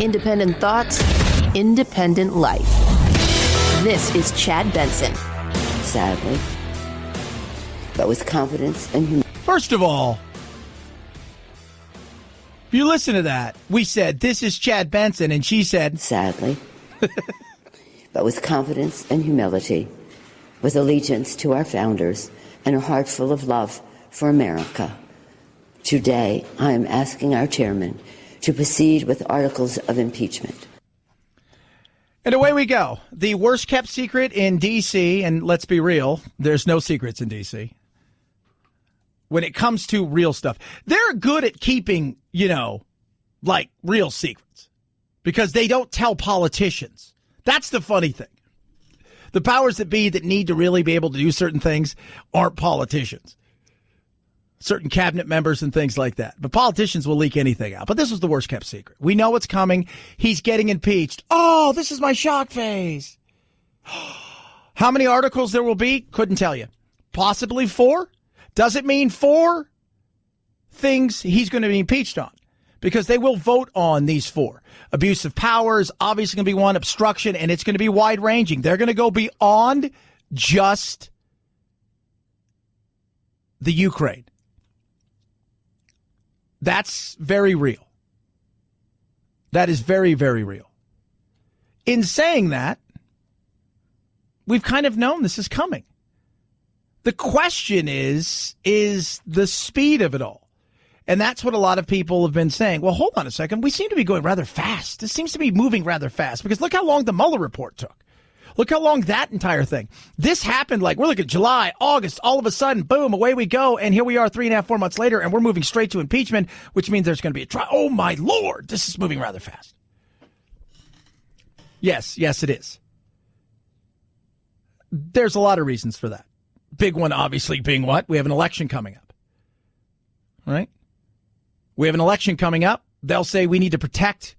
Independent thoughts, independent life. This is Chad Benson. Sadly, but with confidence and humility. First of all, if you listen to that, we said, this is Chad Benson, and she said, sadly, but with confidence and humility, with allegiance to our founders and a heart full of love for America. Today, I am asking our chairman to proceed with articles of impeachment. And away we go. The worst kept secret in D.C., and let's be real, there's no secrets in D.C. when it comes to real stuff. They're good at keeping, like real secrets because they don't tell politicians. That's the funny thing. The powers that be that need to really be able to do certain things aren't politicians. Certain cabinet members and things like that. But politicians will leak anything out. But this was the worst kept secret. We know what's coming. He's getting impeached. Oh, this is my shock phase. How many articles there will be? Couldn't tell you. Possibly 4. Does it mean 4 things he's going to be impeached on? Because they will vote on these 4. Abuse of power is obviously going to be one, obstruction, and it's going to be wide-ranging. They're going to go beyond just the Ukraine. That's very real. That is very, very real. In saying that, we've kind of known this is coming. The question is the speed of it all. And that's what a lot of people have been saying. Well, hold on a second. We seem to be going rather fast. This seems to be moving rather fast because look how long the Mueller report took. Look how long that entire thing. This happened we're looking at July, August, all of a sudden, boom, away we go. And here we are 3.5, 4 months later, and we're moving straight to impeachment, which means there's going to be a trial. Oh, my Lord, this is moving rather fast. Yes, it is. There's a lot of reasons for that. Big one, obviously, being what? We have an election coming up. All right? We have an election coming up. They'll say we need to protect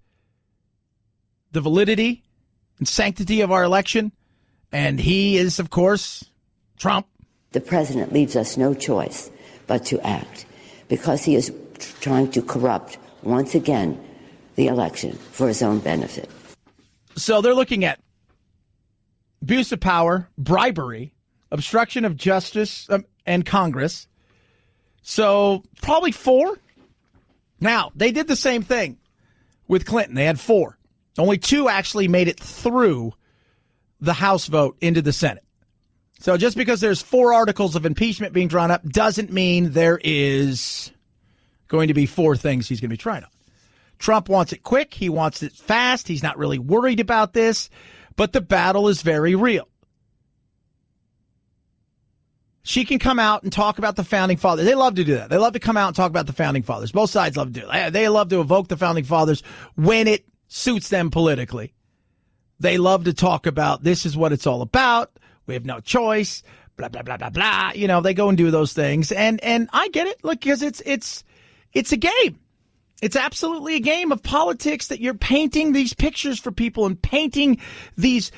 the validity and sanctity of our election. And he is, of course, Trump. The president leaves us no choice but to act because he is trying to corrupt, once again, the election for his own benefit. So they're looking at abuse of power, bribery, obstruction of justice and Congress. So probably 4. Now, they did the same thing with Clinton. They had 4. Only 2 actually made it through the House vote into the Senate. So just because there's 4 articles of impeachment being drawn up doesn't mean there is going to be 4 things he's going to be trying on. Trump wants it quick. He wants it fast. He's not really worried about this, but the battle is very real. She can come out and talk about the founding fathers. They love to do that. They love to come out and talk about the founding fathers. Both sides love to do it. They love to evoke the founding fathers when it suits them politically. They love to talk about this is what it's all about. We have no choice. Blah, blah, blah, blah, blah. They go and do those things. And I get it. Look, because it's a game. It's absolutely a game of politics that you're painting these pictures for people and painting these,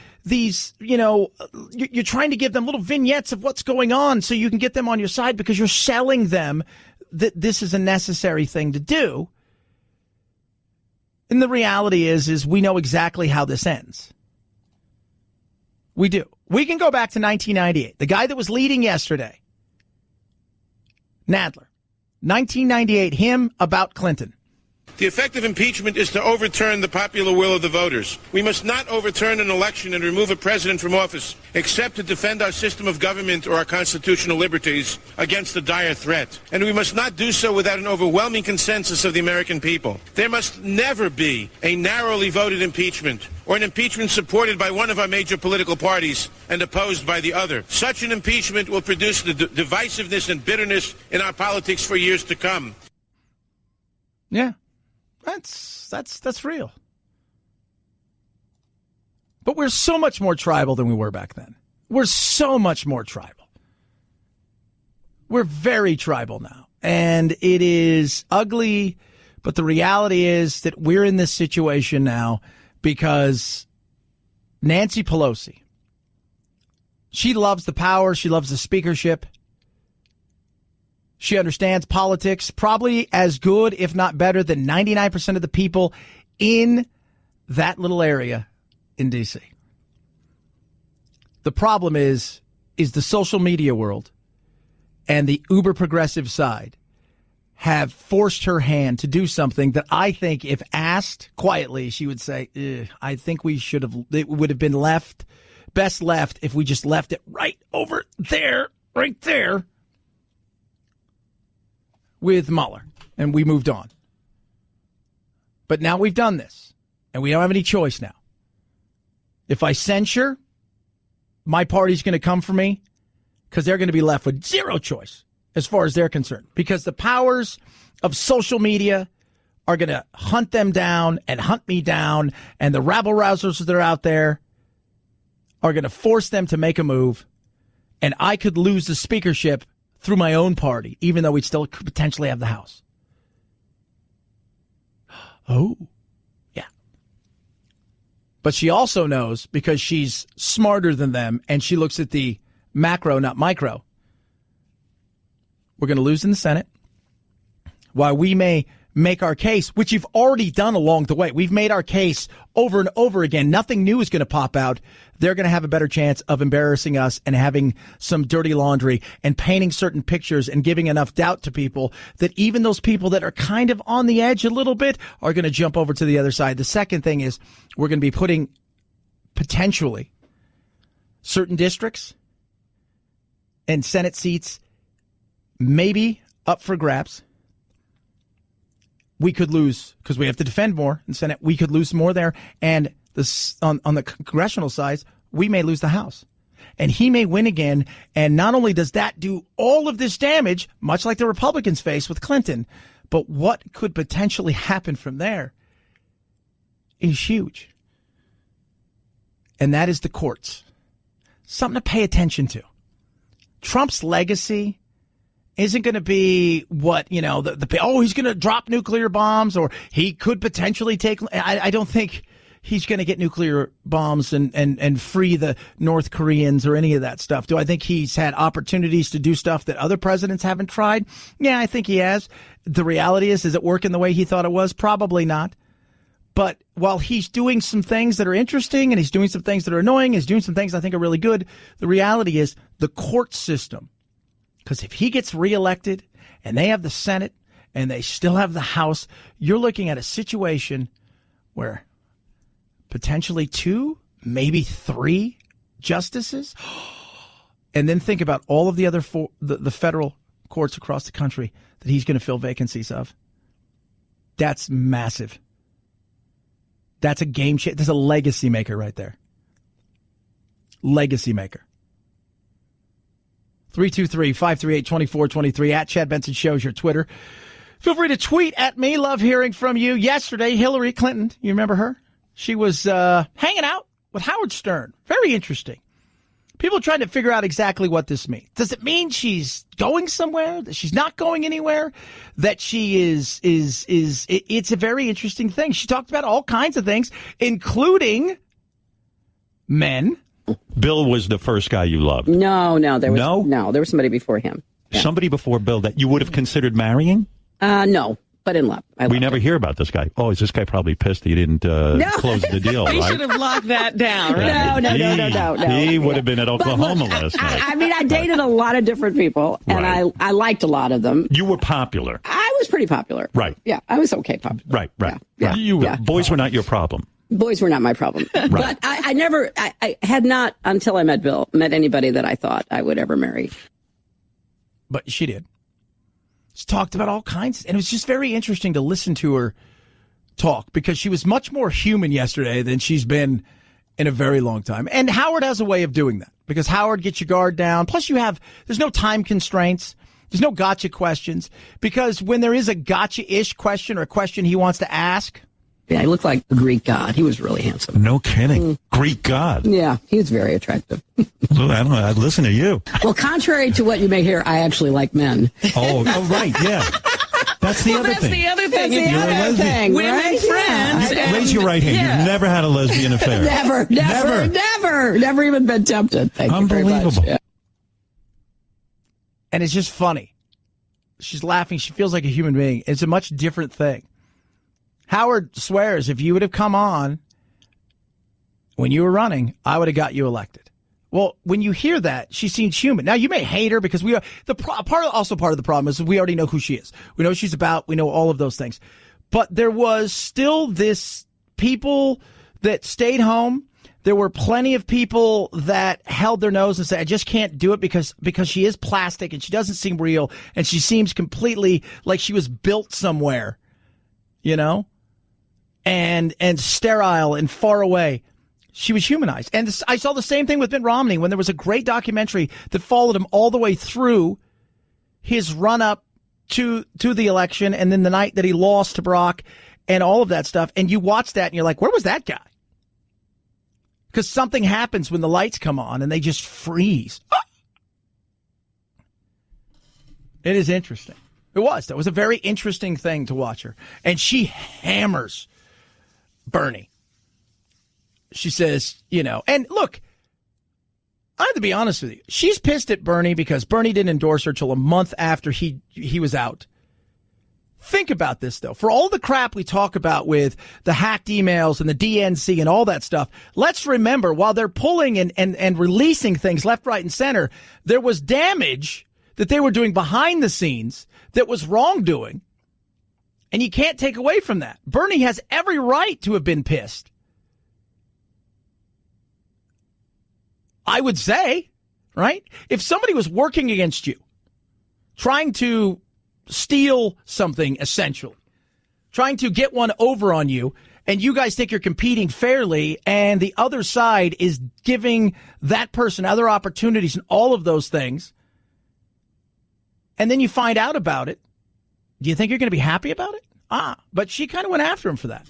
you're trying to give them little vignettes of what's going on so you can get them on your side because you're selling them that this is a necessary thing to do. And the reality is we know exactly how this ends. We do. We can go back to 1998. The guy that was leading yesterday, Nadler, 1998, him about Clinton. The effect of impeachment is to overturn the popular will of the voters. We must not overturn an election and remove a president from office, except to defend our system of government or our constitutional liberties against a dire threat. And we must not do so without an overwhelming consensus of the American people. There must never be a narrowly voted impeachment or an impeachment supported by one of our major political parties and opposed by the other. Such an impeachment will produce the divisiveness and bitterness in our politics for years to come. Yeah. That's real. But we're so much more tribal than we were back then. We're so much more tribal. We're very tribal now. And it is ugly, but the reality is that we're in this situation now because Nancy Pelosi, she loves the power. She loves the speakership. She understands politics probably as good, if not better, than 99% of the people in that little area in D.C. The problem is the social media world and the uber progressive side have forced her hand to do something that I think if asked quietly, she would say, I think it would have been best left if we just left it right there with Mueller and we moved on. But now we've done this and we don't have any choice now. If I censure, my party's going to come for me because they're going to be left with zero choice as far as they're concerned, because the powers of social media are going to hunt them down and hunt me down, and the rabble-rousers that are out there are going to force them to make a move, and I could lose the speakership through my own party, even though we'd still potentially have the House. Oh, yeah. But she also knows, because she's smarter than them, and she looks at the macro, not micro, we're going to lose in the Senate. While we may make our case, which you've already done along the way, we've made our case over and over again. Nothing new is going to pop out. They're going to have a better chance of embarrassing us and having some dirty laundry and painting certain pictures and giving enough doubt to people that even those people that are kind of on the edge a little bit are going to jump over to the other side. The second thing is we're going to be putting potentially certain districts and Senate seats maybe up for grabs. We could lose because we have to defend more in Senate. We could lose more there. And on the congressional side, we may lose the House. And he may win again. And not only does that do all of this damage, much like the Republicans face with Clinton, but what could potentially happen from there is huge. And that is the courts. Something to pay attention to. Trump's legacy isn't going to be what, he's going to drop nuclear bombs, or he could potentially take. I don't think he's going to get nuclear bombs and free the North Koreans or any of that stuff. Do I think he's had opportunities to do stuff that other presidents haven't tried? Yeah, I think he has. The reality is it working the way he thought it was? Probably not. But while he's doing some things that are interesting and he's doing some things that are annoying, he's doing some things I think are really good, the reality is the court system. Because if he gets reelected and they have the Senate and they still have the House, you're looking at a situation where potentially 2, maybe 3 justices. And then think about all of the other the federal courts across the country that he's going to fill vacancies of. That's massive. That's a game changer. That's a legacy maker right there. Legacy maker. 323-538-2423 at Chad Benson Shows your Twitter. Feel free to tweet at me. Love hearing from you. Yesterday, Hilary Clinton, you remember her? She was hanging out with Howard Stern. Very interesting. People are trying to figure out exactly what this means. Does it mean she's going somewhere? That she's not going anywhere? That she is it's a very interesting thing. She talked about all kinds of things, including men. Bill was the first guy you loved. No, there was somebody before him. Yeah. Somebody before Bill that you would have considered marrying? No, but in love. We never hear about this guy. Oh, is this guy probably pissed he didn't close the deal? We right? should have locked that down. Right? No. He would have been at Oklahoma last night. I dated a lot of different people, and right. I liked a lot of them. You were popular. I was pretty popular. Right. Yeah, I was okay popular. Right. Yeah. Boys were not your problem. Boys were not my problem. Right. But I had not, until I met Bill, met anybody that I thought I would ever marry. But she did. She talked about all kinds. And it was just very interesting to listen to her talk because she was much more human yesterday than she's been in a very long time. And Howard has a way of doing that because Howard gets your guard down. Plus there's no time constraints. There's no gotcha questions because when there is a gotcha-ish question or a question he wants to ask. Yeah, he looked like a Greek god. He was really handsome. No kidding. Greek god. Yeah, he was very attractive. Well, I don't know. I'd listen to you. Well, contrary to what you may hear, I actually like men. Oh, right, yeah. That's the other thing. The other thing. That's the other thing. Women right? friends. Yeah. Raise your right hand. Yeah. You've never had a lesbian affair. Never even been tempted. Thank you very much. Unbelievable. Yeah. And it's just funny. She's laughing. She feels like a human being. It's a much different thing. Howard swears if you would have come on when you were running, I would have got you elected. Well, when you hear that, she seems human. Now, you may hate her because part of the problem is we already know who she is. We know what she's about. We know all of those things. But there was still this people that stayed home. There were plenty of people that held their nose and said, I just can't do it because she is plastic and she doesn't seem real and she seems completely like she was built somewhere, you know, and sterile and far away. She was humanized. And I saw the same thing with Mitt Romney when there was a great documentary that followed him all the way through his run up to the election and then the night that he lost to Barack and all of that stuff. And you watch that and you're like, where was that guy? Because something happens when the lights come on and they just freeze. It is interesting. That was a very interesting thing to watch her. And she hammers Bernie. She says, you know, and look, I have to be honest with you. She's pissed at Bernie because Bernie didn't endorse her till a month after he was out. Think about this, though. For all the crap we talk about with the hacked emails and the DNC and all that stuff, let's remember while they're pulling and releasing things left, right, and center, there was damage that they were doing behind the scenes that was wrongdoing. And you can't take away from that. Bernie has every right to have been pissed. I would say, right? If somebody was working against you, trying to steal something, essentially, trying to get one over on you, and you guys think you're competing fairly, and the other side is giving that person other opportunities and all of those things, and then you find out about it, do you think you're going to be happy about it? But she kind of went after him for that.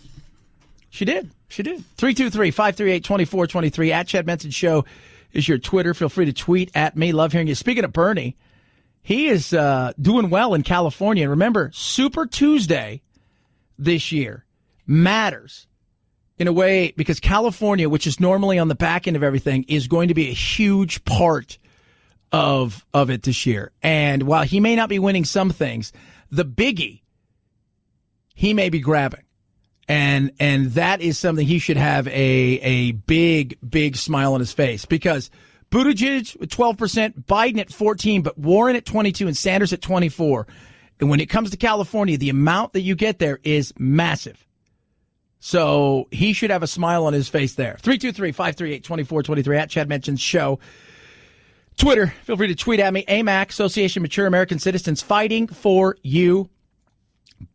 She did. 323-538-2423 at Chad Benson Show is your Twitter. Feel free to tweet at me. Love hearing you. Speaking of Bernie, he is doing well in California. And remember, Super Tuesday this year matters in a way because California, which is normally on the back end of everything, is going to be a huge part of it this year. And while he may not be winning some things, the biggie he may be grabbing. And that is something he should have a big, big smile on his face because Buttigieg at 12%, Biden at 14%, but Warren at 22% and Sanders at 24%. And when it comes to California, the amount that you get there is massive. So he should have a smile on his face there. 323-538-2423 at Chad Mentions Show. Twitter, feel free to tweet at me. AMAC, Association of Mature American Citizens, fighting for you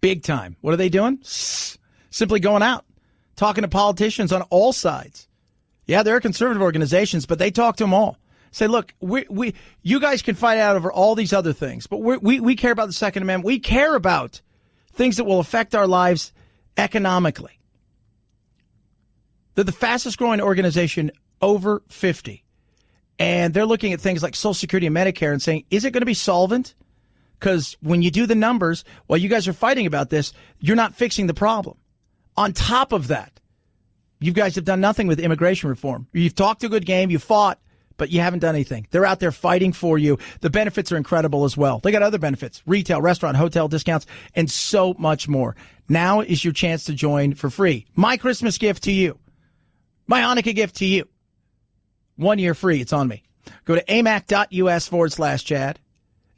big time. What are they doing? Simply going out, talking to politicians on all sides. Yeah, there are conservative organizations, but they talk to them all. Say, look, you guys can fight out over all these other things, but we care about the Second Amendment. We care about things that will affect our lives economically. They're the fastest growing organization over 50. And they're looking at things like Social Security and Medicare and saying, is it going to be solvent? Because when you do the numbers, while you guys are fighting about this, you're not fixing the problem. On top of that, you guys have done nothing with immigration reform. You've talked a good game, you fought, but you haven't done anything. They're out there fighting for you. The benefits are incredible as well. They got other benefits, retail, restaurant, hotel discounts, and so much more. Now is your chance to join for free. My Christmas gift to you. My Hanukkah gift to you. 1 year free. It's on me. Go to amac.us/Chad.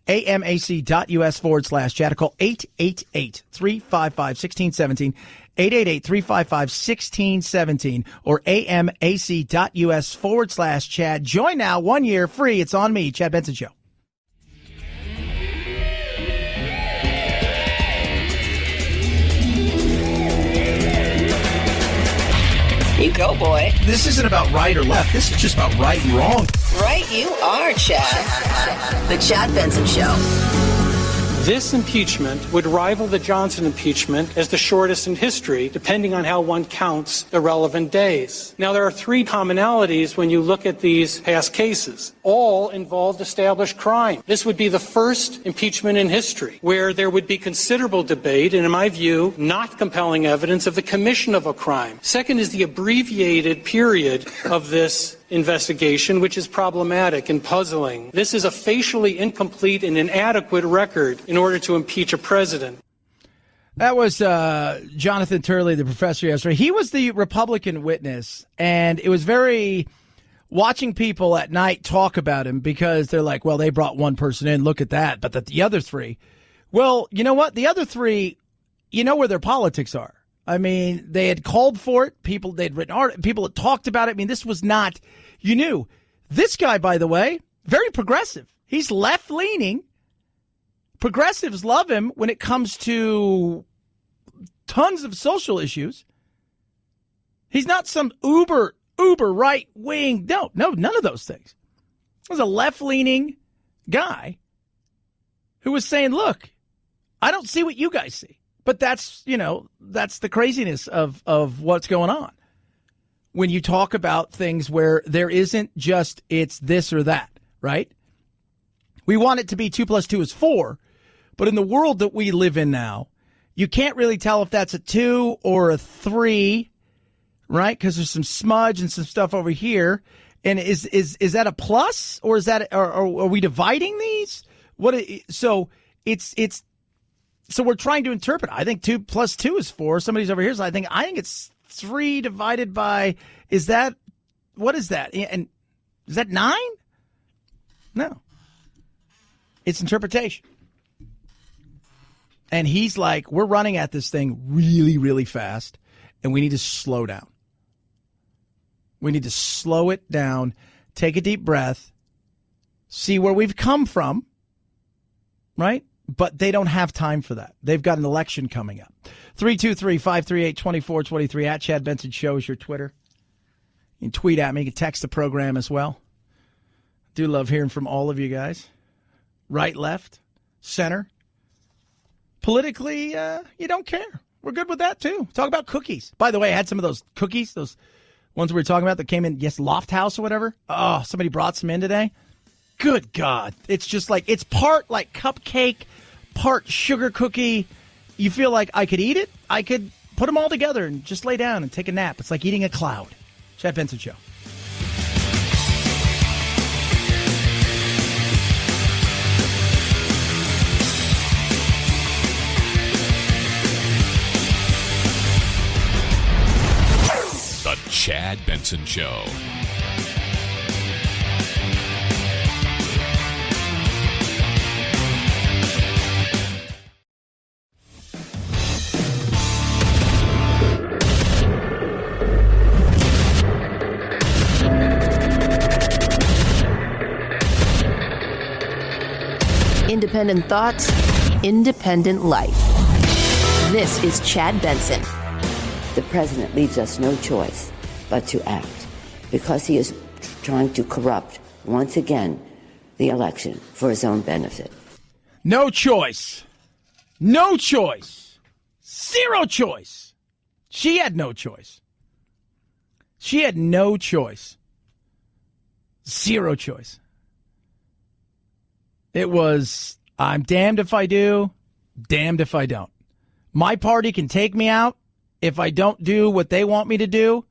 amac.us/Chad. Call 888-355-1617. 888-355-1617 or amac.us/Chad. Join now. 1 year free. It's on me. Chad Benson Show. You go, boy. This isn't about right or left. This is just about right and wrong. Right you are, Chad. The Chad Benson Show. This impeachment would rival the Johnson impeachment as the shortest in history, depending on how one counts the relevant days. Now, there are three commonalities when you look at these past cases. All involved established crime. This would be the first impeachment in history where there would be considerable debate and, in my view, not compelling evidence of the commission of a crime. Second is the abbreviated period of this investigation, which is problematic and puzzling. This is a facially incomplete and inadequate record in order to impeach a president. That was Jonathan Turley, the professor yesterday. He was the Republican witness, and it was very watching people at night talk about him because they're like, well, they brought one person in. Look at that. But the other three. Well, you know what? The other three, you know where their politics are. I mean, they had called for it. They'd written art. People had talked about it. I mean, this was not, you knew. This guy, by the way, very progressive. He's left-leaning. Progressives love him when it comes to tons of social issues. He's not some uber right-wing. No, none of those things. He was a left-leaning guy who was saying, look, I don't see what you guys see. But that's the craziness of what's going on. When you talk about things where there isn't just it's this or that, right? We want it to be 2 + 2 is 4. But in the world that we live in now, you can't really tell if that's a 2 or a 3, right? Because there's some smudge and some stuff over here. And is that a plus, or is that, or are we dividing these? So we're trying to interpret. I think 2 + 2 is 4. Somebody's over here, so I think it's 3 divided by. What is that? And is that 9? No, it's interpretation. And he's like, we're running at this thing really, really fast, and we need to slow down. We need to slow it down, take a deep breath, see where we've come from, right? But they don't have time for that. They've got an election coming up. 323-538-2423 at Chad Benson Show is your Twitter. You can tweet at me. You can text the program as well. Do love hearing from all of you guys. Right, left, center. Politically, you don't care. We're good with that, too. Talk about cookies. By the way, I had some of those cookies, those ones we were talking about that came in, Loft House or whatever. Oh, somebody brought some in today. Good God. It's just like, it's part like cupcake, part sugar cookie. You feel like I could eat it. I could put them all together and just lay down and take a nap. It's like eating a cloud. Chad Benson Show. The Chad Benson Show. Independent thoughts, independent life. This is Chad Benson. The president leaves us no choice but to act, because he is trying to corrupt, once again, the election for his own benefit. No choice. No choice. Zero choice. She had no choice. She had no choice. Zero choice. It was, I'm damned if I do, damned if I don't. My party can take me out if I don't do what they want me to do,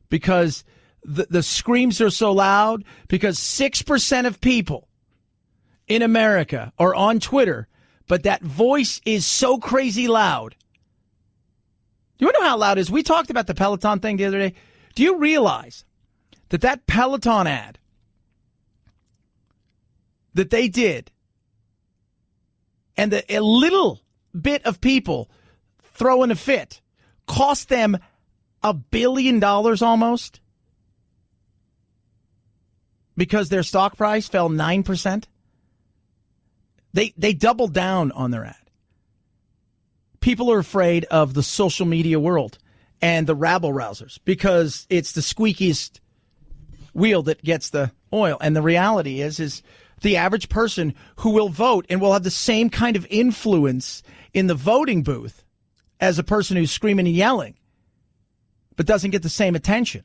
because the screams are so loud, because 6% of people in America are on Twitter, but that voice is so crazy loud. Do you want to know how loud it is? We talked about the Peloton thing the other day. Do you realize that Peloton ad that they did, and a little bit of people throwing a fit, cost them $1 billion almost, because their stock price fell 9%? They doubled down on their ad. People are afraid of the social media world and the rabble-rousers because it's the squeakiest wheel that gets the oil. And the reality is the average person who will vote and will have the same kind of influence in the voting booth as a person who's screaming and yelling, but doesn't get the same attention.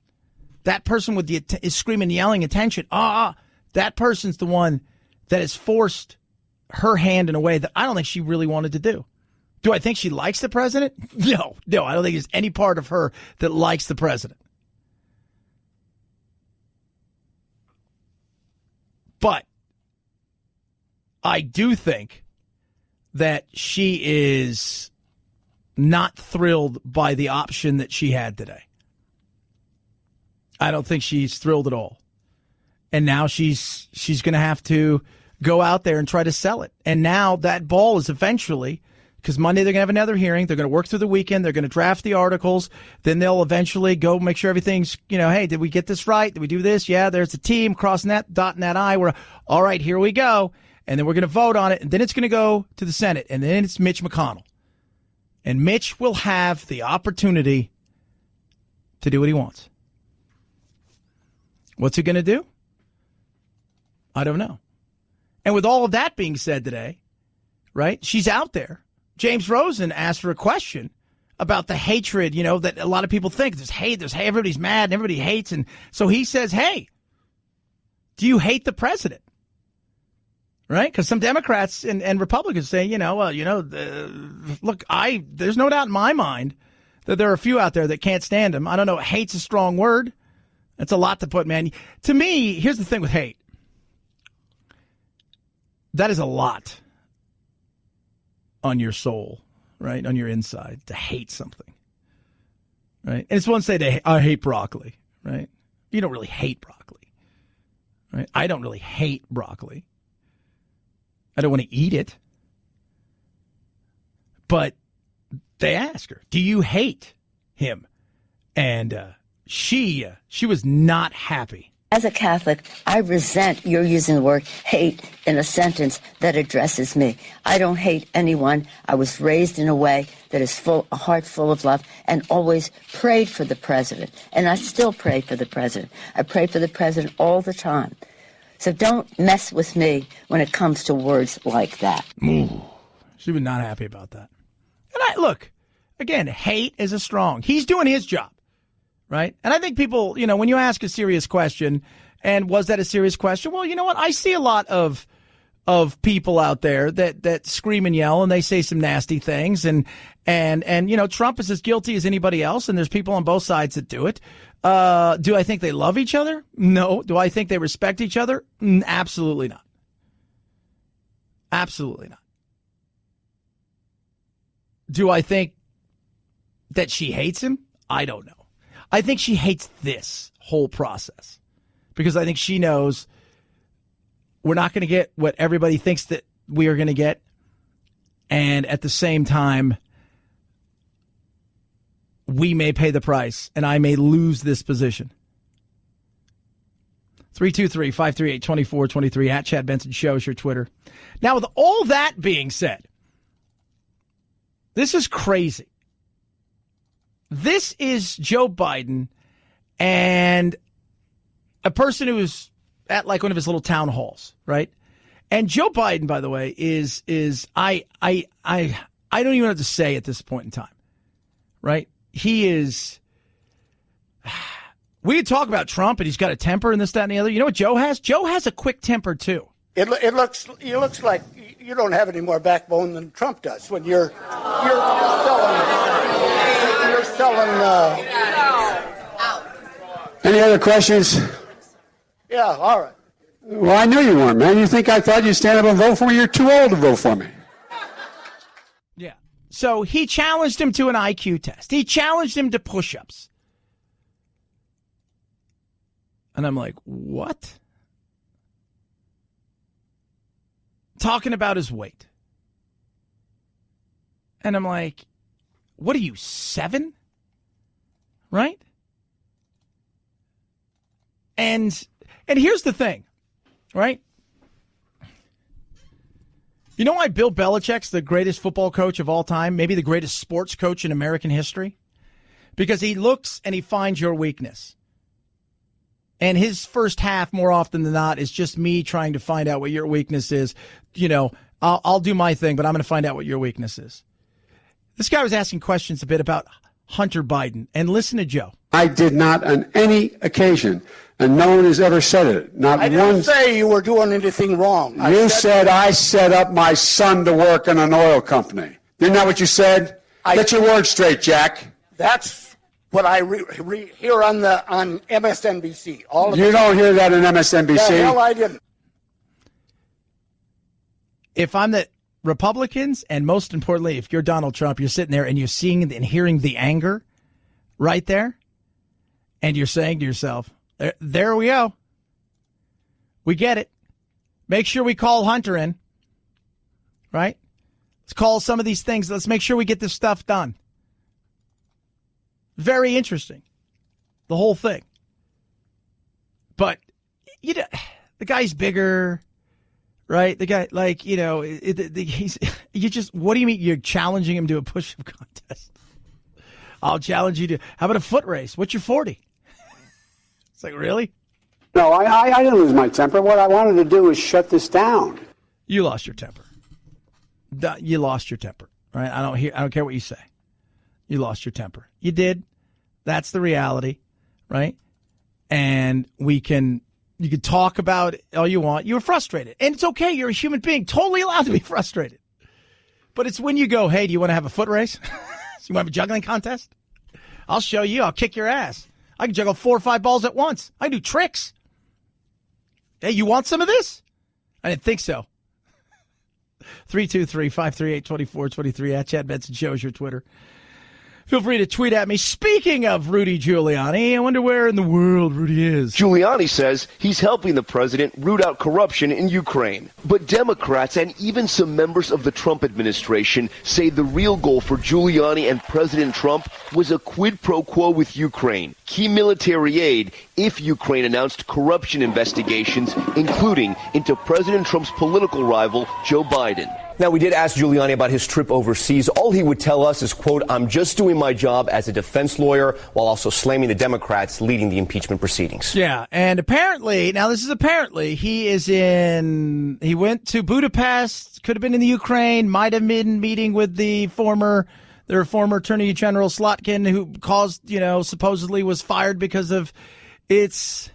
That person with the is screaming and yelling attention. That person's the one that has forced her hand in a way that I don't think she really wanted to do. Do I think she likes the president? No, I don't think there's any part of her that likes the president. But I do think that she is not thrilled by the option that she had today. I don't think she's thrilled at all. And now she's going to have to go out there and try to sell it. And now that ball is eventually, because Monday they're going to have another hearing. They're going to work through the weekend. They're going to draft the articles. Then they'll eventually go make sure everything's, hey, did we get this right? Did we do this? Yeah, there's a team, crossing that, dotting that I. We're all right, here we go. And then we're going to vote on it. And then it's going to go to the Senate. And then it's Mitch McConnell. And Mitch will have the opportunity to do what he wants. What's he going to do? I don't know. And with all of that being said today, right, she's out there. James Rosen asked her a question about the hatred, that a lot of people think. There's hate, everybody's mad, and everybody hates. And so he says, hey, do you hate the president? Right? Because some Democrats and Republicans say, look, there's no doubt in my mind that there are a few out there that can't stand him. I don't know. Hate's a strong word. That's a lot to put, man. To me, here's the thing with hate. That is a lot on your soul, right? On your inside to hate something, right? And it's one say, I hate broccoli, right? You don't really hate broccoli, right? I don't really hate broccoli. I don't want to eat it. But they ask her, do you hate him? And she was not happy. As a Catholic, I resent your using the word hate in a sentence that addresses me. I don't hate anyone. I was raised in a way that is a heart full of love, and always prayed for the president. And I still pray for the president. I pray for the president all the time. So don't mess with me when it comes to words like that. She was not happy about that. And look, again, hate is a strong. He's doing his job. Right? And I think people, when you ask a serious question, and was that a serious question? Well, you know what? I see a lot of people out there that scream and yell, and they say some nasty things, and Trump is as guilty as anybody else, and there's people on both sides that do it. Do I think they love each other? No. Do I think they respect each other? Absolutely not. Absolutely not. Do I think that she hates him? I don't know. I think she hates this whole process because I think she knows we're not going to get what everybody thinks that we are going to get. And at the same time, we may pay the price and I may lose this position. 323-538-2423 at Chad Benson Show is your Twitter. Now, with all that being said, this is crazy. This is Joe Biden and a person who was at like one of his little town halls, right? And Joe Biden, by the way, is I don't even have to say at this point in time, right? He is. We could talk about Trump, and he's got a temper and this, that, and the other. You know what Joe has? Joe has a quick temper too. It looks like you don't have any more backbone than Trump does when you're selling. Any other questions? Yeah, all right. Well, I knew you weren't, man. You think I thought you'd stand up and vote for me? You're too old to vote for me. Yeah. So he challenged him to an IQ test. He challenged him to push-ups. And I'm like, what? Talking about his weight. And I'm like, what are you, 7? Right? And here's the thing, right? You know why Bill Belichick's the greatest football coach of all time, maybe the greatest sports coach in American history? Because he looks and he finds your weakness. And his first half, more often than not, is just me trying to find out what your weakness is. I'll do my thing, but I'm going to find out what your weakness is. This guy was asking questions a bit about Hunter Biden. And listen to Joe. I did not on any occasion, and no one has ever said it. I didn't say you were doing anything wrong. You said I set up my son to work in an oil company. Isn't that what you said? Get your words straight, Jack. That's what I hear on MSNBC. You don't hear that on MSNBC. The hell I didn't. If I'm the Republicans, and most importantly, if you're Donald Trump, you're sitting there and you're seeing and hearing the anger right there, and you're saying to yourself, there we go. We get it. Make sure we call Hunter in, right? Let's call some of these things. Let's make sure we get this stuff done. Very interesting, the whole thing. But, you know, the guy's bigger, right? The guy, like, you know, what do you mean you're challenging him to a push-up contest? I'll challenge you to, how about a foot race? What's your 40? It's like, really? No, I didn't lose my temper. What I wanted to do is shut this down. You lost your temper. You lost your temper, right? I don't care what you say. You lost your temper. You did. That's the reality, right? And you can talk about it all you want. You were frustrated. And it's okay. You're a human being. Totally allowed to be frustrated. But it's when you go, hey, do you want to have a foot race? You want to have a juggling contest? I'll show you. I'll kick your ass. I can juggle 4 or 5 balls at once. I do tricks. Hey, you want some of this? I didn't think so. 323-538-2423 at Chad Benson Show is your Twitter. Feel free to tweet at me. Speaking of Rudy Giuliani, I wonder where in the world Rudy is. Giuliani says he's helping the president root out corruption in Ukraine. But Democrats and even some members of the Trump administration say the real goal for Giuliani and President Trump was a quid pro quo with Ukraine, key military aid, if Ukraine announced corruption investigations, including into President Trump's political rival, Joe Biden. Now, we did ask Giuliani about his trip overseas. All he would tell us is, quote, I'm just doing my job as a defense lawyer, while also slamming the Democrats leading the impeachment proceedings. Yeah, and apparently, he went to Budapest, could have been in the Ukraine, might have been meeting with their former Attorney General Slotkin, who supposedly was fired because of it's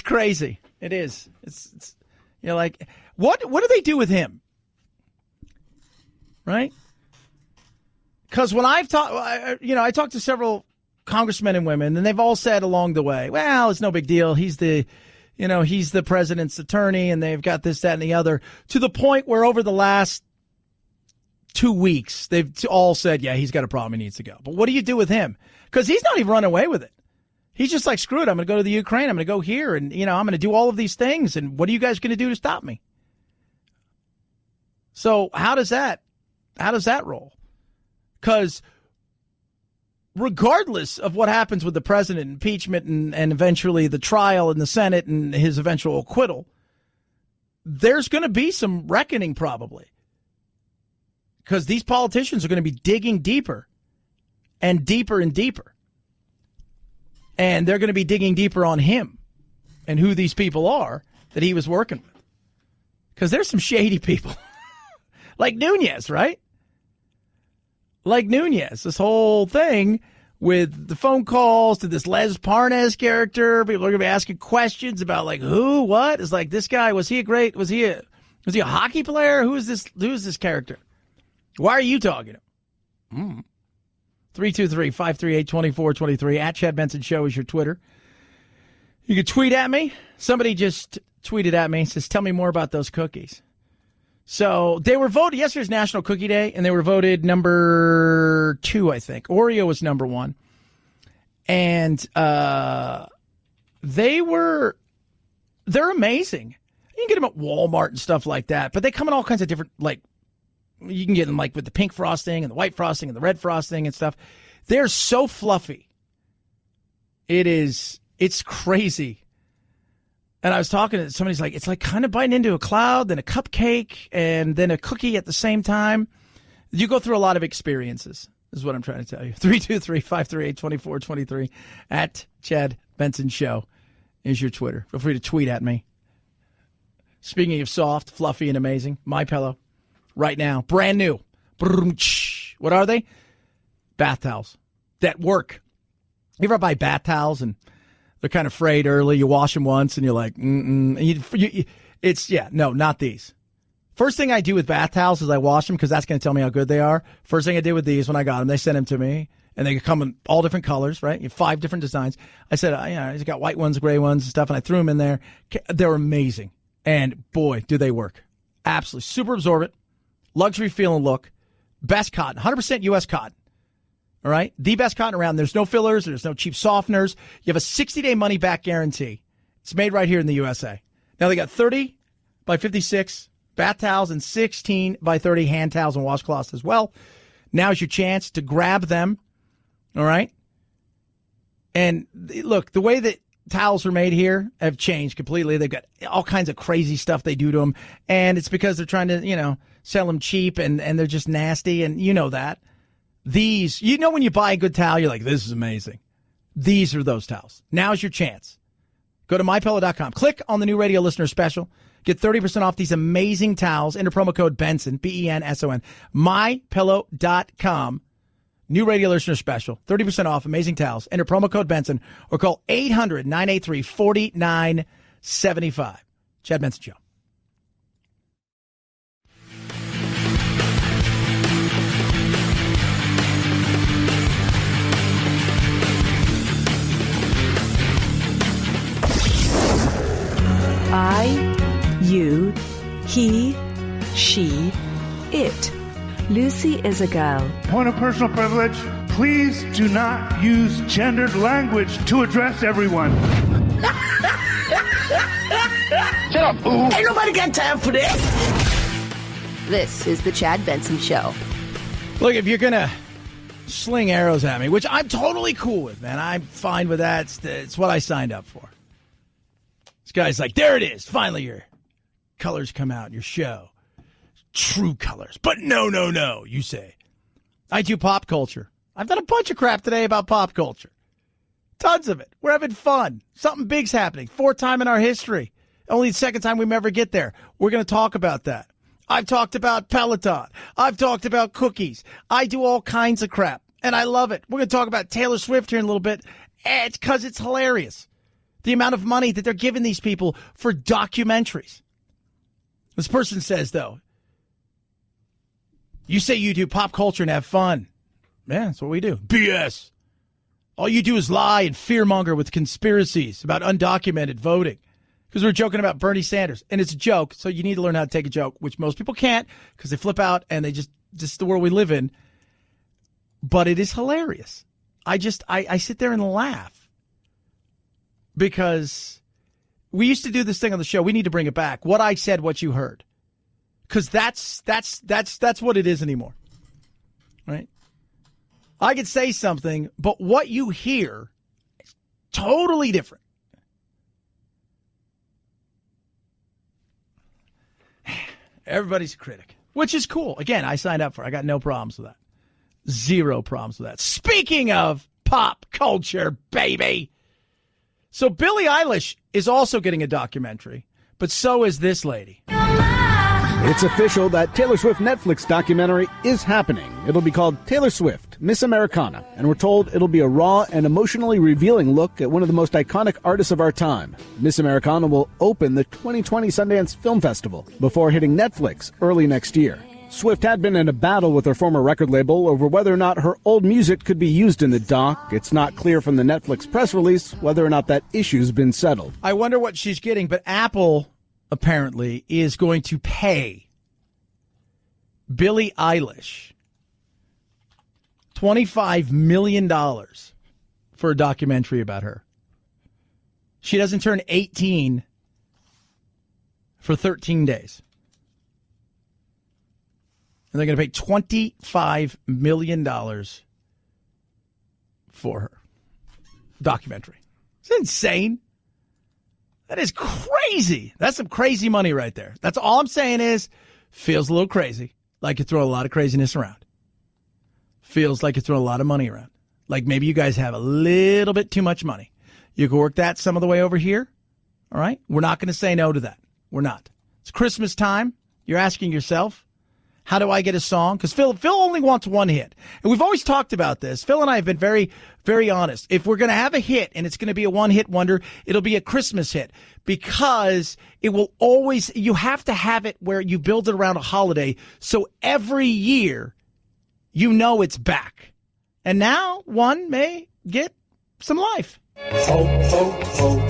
crazy. It is. It's like, what do they do with him? Right? Because when I've talked, I talked to several congressmen and women, and they've all said along the way, well, it's no big deal. He's the president's attorney, and they've got this, that, and the other, to the point where over the last 2 weeks, they've all said, yeah, he's got a problem. He needs to go. But what do you do with him? Because he's not even running away with it. He's just like, screw it. I'm going to go to the Ukraine. I'm going to go here, and, I'm going to do all of these things. And what are you guys going to do to stop me? So how does that roll? Because regardless of what happens with the president, impeachment, and eventually the trial in the Senate and his eventual acquittal, there's going to be some reckoning probably. Because these politicians are going to be digging deeper and deeper and deeper. And they're going to be digging deeper on him and who these people are that he was working with. Because there's some shady people. Like Nunez, right? Like Nunez, this whole thing with the phone calls to this Les Parnes character. People are going to be asking questions about like who, what? It's like, this guy, was he a hockey player? Who is this character? Why are you talking to him? 323-538-2423 at Chad Benson Show is your Twitter. You can tweet at me. Somebody just tweeted at me, says, tell me more about those cookies. So they were voted, yesterday's National Cookie Day, and they were voted number 2, I think. Oreo was number 1. And they're amazing. You can get them at Walmart and stuff like that, but they come in all kinds of different, like, you can get them like with the pink frosting and the white frosting and the red frosting and stuff. They're so fluffy. It's crazy. And I was talking to somebody's like, it's like kind of biting into a cloud, then a cupcake, and then a cookie at the same time. You go through a lot of experiences, is what I'm trying to tell you. 323-538-2423 at Chad Benson Show is your Twitter. Feel free to tweet at me. Speaking of soft, fluffy, and amazing, MyPillow, right now, brand new. What are they? Bath towels that work. You ever buy bath towels and they're kind of frayed early? You wash them once and you're like, no, not these. First thing I do with bath towels is I wash them because that's going to tell me how good they are. First thing I did with these when I got them, they sent them to me, and they come in all different colors, right? You have 5 different designs. I said, I got white ones, gray ones, and stuff, and I threw them in there. They're amazing. And boy, do they work. Absolutely. Super absorbent. luxury feel and look, best cotton, 100% U.S. cotton. All right? The best cotton around. There's no fillers. There's no cheap softeners. You have a 60-day money-back guarantee. It's made right here in the USA. Now, they got 30 by 56 bath towels and 16 by 30 hand towels and washcloths as well. Now's your chance to grab them. All right? And look, the way that towels are made here have changed completely. They've got all kinds of crazy stuff they do to them. And it's because they're trying to, sell them cheap and they're just nasty. And you know that. These, when you buy a good towel, you're like, this is amazing. These are those towels. Now's your chance. Go to MyPillow.com. Click on the new radio listener special. Get 30% off these amazing towels. Enter promo code Benson, BENSON. MyPillow.com. New radio listener special. 30% off amazing towels. Enter promo code Benson or call 800-983-4975. Chad Benson Show. I, you, he, she, it. Lucy is a girl. Point of personal privilege. Please do not use gendered language to address everyone. Shut up, boo. Ain't nobody got time for this. This is the Chad Benson Show. Look, if you're going to sling arrows at me, which I'm totally cool with, man. I'm fine with that. It's what I signed up for. This guy's like, there it is. Finally, your colors come out in your show. True colors. But no, you say. I do pop culture. I've done a bunch of crap today about pop culture. Tons of it. We're having fun. Something big's happening. 4th time in our history. Only the 2nd time we ever get there. We're going to talk about that. I've talked about Peloton. I've talked about cookies. I do all kinds of crap, and I love it. We're going to talk about Taylor Swift here in a little bit. It's because it's hilarious. The amount of money that they're giving these people for documentaries. This person says, though, you say you do pop culture and have fun. Yeah, that's what we do. BS. All you do is lie and fearmonger with conspiracies about undocumented voting. Because we're joking about Bernie Sanders. And it's a joke, so you need to learn how to take a joke, which most people can't because they flip out and they just the world we live in. But it is hilarious. I sit there and laugh. Because we used to do this thing on the show. We need to bring it back. What I said, what you heard. Because that's what it is anymore. Right? I could say something, but what you hear is totally different. Everybody's a critic, which is cool. Again, I signed up for it. I got no problems with that. Zero problems with that. Speaking of pop culture, baby. So Billie Eilish is also getting a documentary, but so is this lady. It's official that Taylor Swift Netflix documentary is happening. It'll be called Taylor Swift, Miss Americana, and we're told it'll be a raw and emotionally revealing look at one of the most iconic artists of our time. Miss Americana will open the 2020 Sundance Film Festival before hitting Netflix early next year. Swift had been in a battle with her former record label over whether or not her old music could be used in the doc. It's not clear from the Netflix press release whether or not that issue's been settled. I wonder what she's getting, but Apple apparently is going to pay Billie Eilish $25 million for a documentary about her. She doesn't turn 18 for 13 days. And they're going to pay $25 million for her documentary. It's insane. That is crazy. That's some crazy money right there. That's all I'm saying is, feels a little crazy. Like you're throwing a lot of craziness around. Feels like you're throwing a lot of money around. Like maybe you guys have a little bit too much money. You can work that some of the way over here. All right? We're not going to say no to that. We're not. It's Christmas time. You're asking yourself, how do I get a song? Because Phil only wants one hit. And we've always talked about this. Phil and I have been very, very honest. If we're going to have a hit and it's going to be a one-hit wonder, it'll be a Christmas hit. Because it will always, you have to have it where you build it around a holiday. So every year, you know it's back. And now one may get some life. Ho, ho, ho.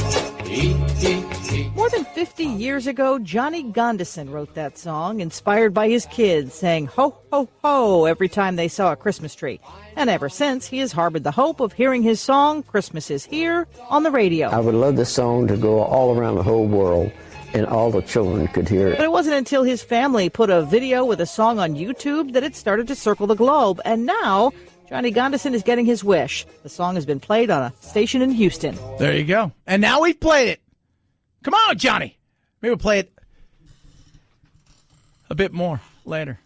More than 50 years ago, Johnny Gondison wrote that song, inspired by his kids saying ho, ho, ho every time they saw a Christmas tree. And ever since, he has harbored the hope of hearing his song, Christmas is Here, on the radio. I would love this song to go all around the whole world and all the children could hear it. But it wasn't until his family put a video with a song on YouTube that it started to circle the globe. And now, Johnny Gondison is getting his wish. The song has been played on a station in Houston. There you go. And now we've played it. Come on, Johnny. Maybe we'll play it a bit more later.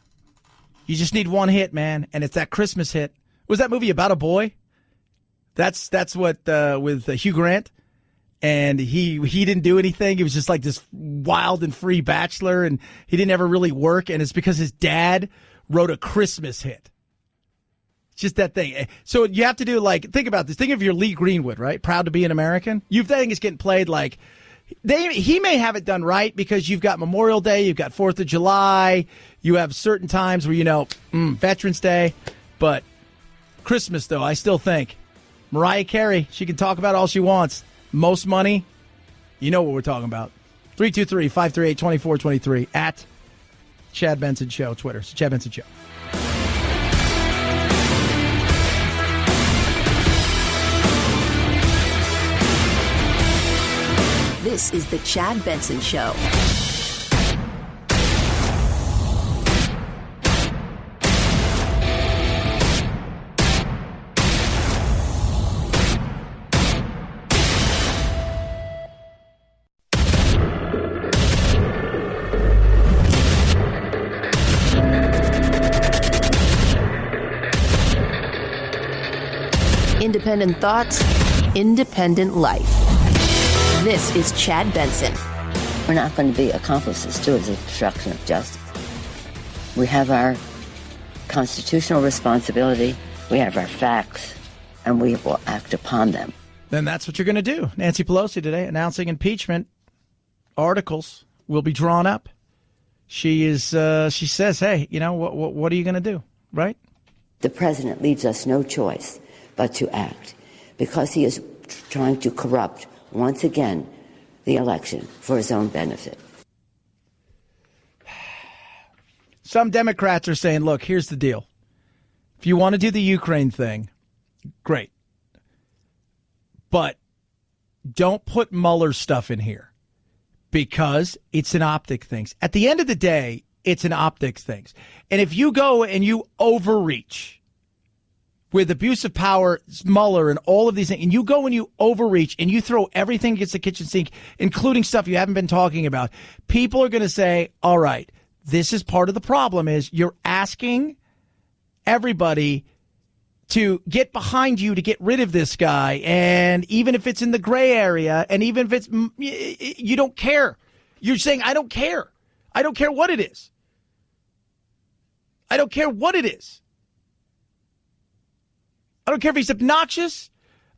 You just need one hit, man, and it's that Christmas hit. Was that movie about a boy? That's what with Hugh Grant, and he didn't do anything. He was just like this wild and free bachelor, and he didn't ever really work. And it's because his dad wrote a Christmas hit. It's just that thing. So you have to do think about this. Think of your Lee Greenwood, right? Proud to be an American. That thing is getting played like. He may have it done right because you've got Memorial Day, you've got 4th of July, you have certain times where, Veterans Day. But Christmas, though, I still think Mariah Carey, she can talk about all she wants. Most money, you know what we're talking about. 323-538-2423 at Chad Benson Show, Twitter. It's Chad Benson Show. This is the Chad Benson Show. Independent thoughts, independent life. This is Chad Benson. We're not going to be accomplices to his obstruction of justice. We have our constitutional responsibility, we have our facts, and we will act upon them. Then that's what you're going to do. Nancy Pelosi today announcing impeachment articles will be drawn up. She says, hey, what are you going to do, right? The president leaves us no choice but to act because he is trying to corrupt once again the election for his own benefit. Some Democrats are saying, look, here's the deal. If you want to do the Ukraine thing, great. But don't put Mueller's stuff in here because it's an optic thing. At the end of the day, it's an optics thing. And if you go and you overreach with abuse of power, Mueller, and all of these things, and you go and you overreach and you throw everything against the kitchen sink, including stuff you haven't been talking about, people are going to say, all right, this is part of the problem is you're asking everybody to get behind you to get rid of this guy. And even if it's in the gray area, and even if it's, you don't care. You're saying, I don't care. I don't care what it is. I don't care what it is. I don't care if he's obnoxious.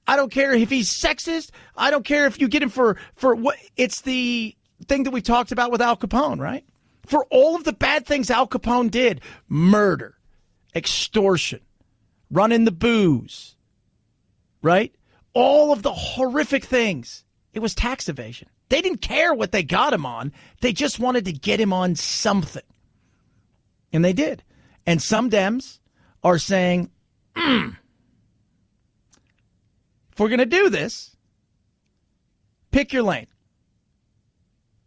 I don't care if he's sexist. I don't care if you get him for what. It's the thing that we talked about with Al Capone, right? For all of the bad things Al Capone did, murder, extortion, running the booze, right? All of the horrific things. It was tax evasion. They didn't care what they got him on. They just wanted to get him on something. And they did. And some Dems are saying, if we're going to do this, pick your lane,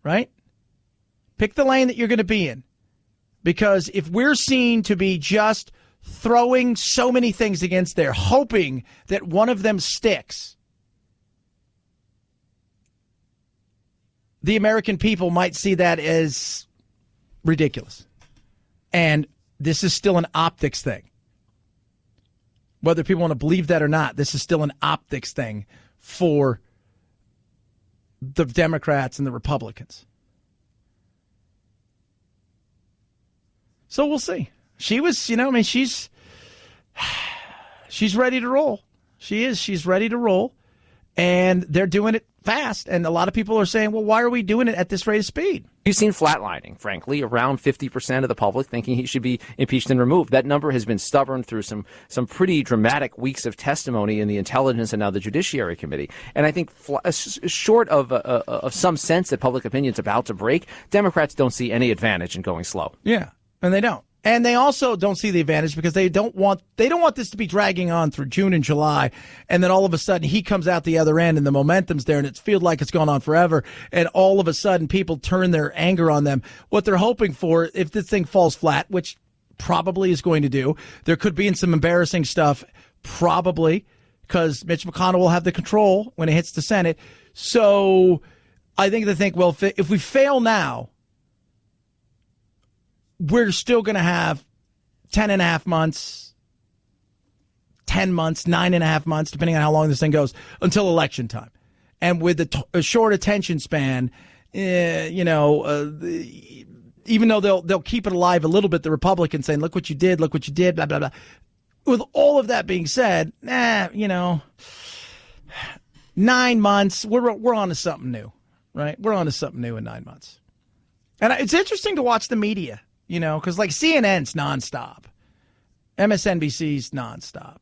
right? Pick the lane that you're going to be in. Because if we're seen to be just throwing so many things against there, hoping that one of them sticks, the American people might see that as ridiculous. And this is still an optics thing. Whether people want to believe that or not, this is still an optics thing for the Democrats and the Republicans. So we'll see. She was, she's ready to roll. She is. She's ready to roll. And they're doing it fast. And a lot of people are saying, well, why are we doing it at this rate of speed? You've seen flatlining, frankly, around 50% of the public thinking he should be impeached and removed. That number has been stubborn through some pretty dramatic weeks of testimony in the Intelligence and now the Judiciary Committee. And I think short of some sense that public opinion's about to break, Democrats don't see any advantage in going slow. Yeah, and they don't. And they also don't see the advantage because they don't want this to be dragging on through June and July, and then all of a sudden he comes out the other end and the momentum's there and it feels like it's gone on forever, and all of a sudden people turn their anger on them. What they're hoping for, if this thing falls flat, which probably is going to do, there could be some embarrassing stuff, probably, because Mitch McConnell will have the control when it hits the Senate. So I think they think, well, if we fail now, we're still going to have 10.5 months, 10 months, 9.5 months, depending on how long this thing goes, until election time. And with a short attention span, even though they'll keep it alive a little bit, the Republicans saying, look what you did, blah, blah, blah. With all of that being said, 9 months, we're on to something new, right? We're on to something new in 9 months. And it's interesting to watch the media. Because like CNN's nonstop, MSNBC's nonstop,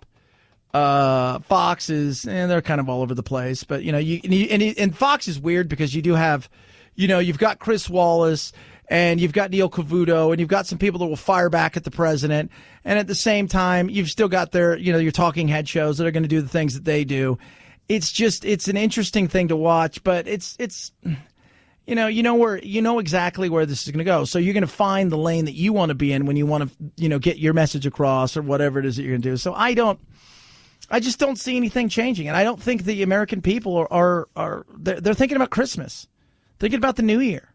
Fox is, they're kind of all over the place. But and Fox is weird because you do have, you've got Chris Wallace and you've got Neil Cavuto and you've got some people that will fire back at the president, and at the same time you've still got their, your talking head shows that are going to do the things that they do. It's an interesting thing to watch, but it's. You know exactly where this is going to go. So you're going to find the lane that you want to be in when you want to, get your message across or whatever it is that you're going to do. So I just don't see anything changing. And I don't think the American people they're thinking about Christmas, thinking about the New Year,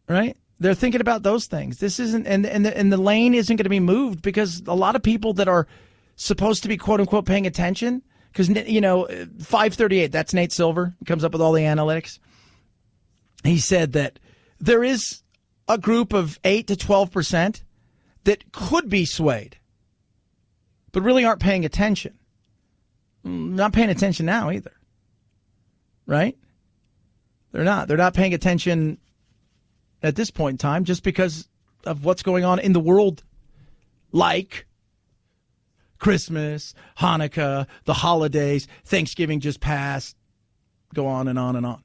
right? They're thinking about those things. This isn't, and the lane isn't going to be moved because a lot of people that are supposed to be quote unquote paying attention, because, 538, that's Nate Silver, comes up with all the analytics. He said that there is a group of 8 to 12% that could be swayed, but really aren't paying attention. Not paying attention now either, right? They're not. They're not paying attention at this point in time just because of what's going on in the world, like Christmas, Hanukkah, the holidays, Thanksgiving just passed, go on and on and on.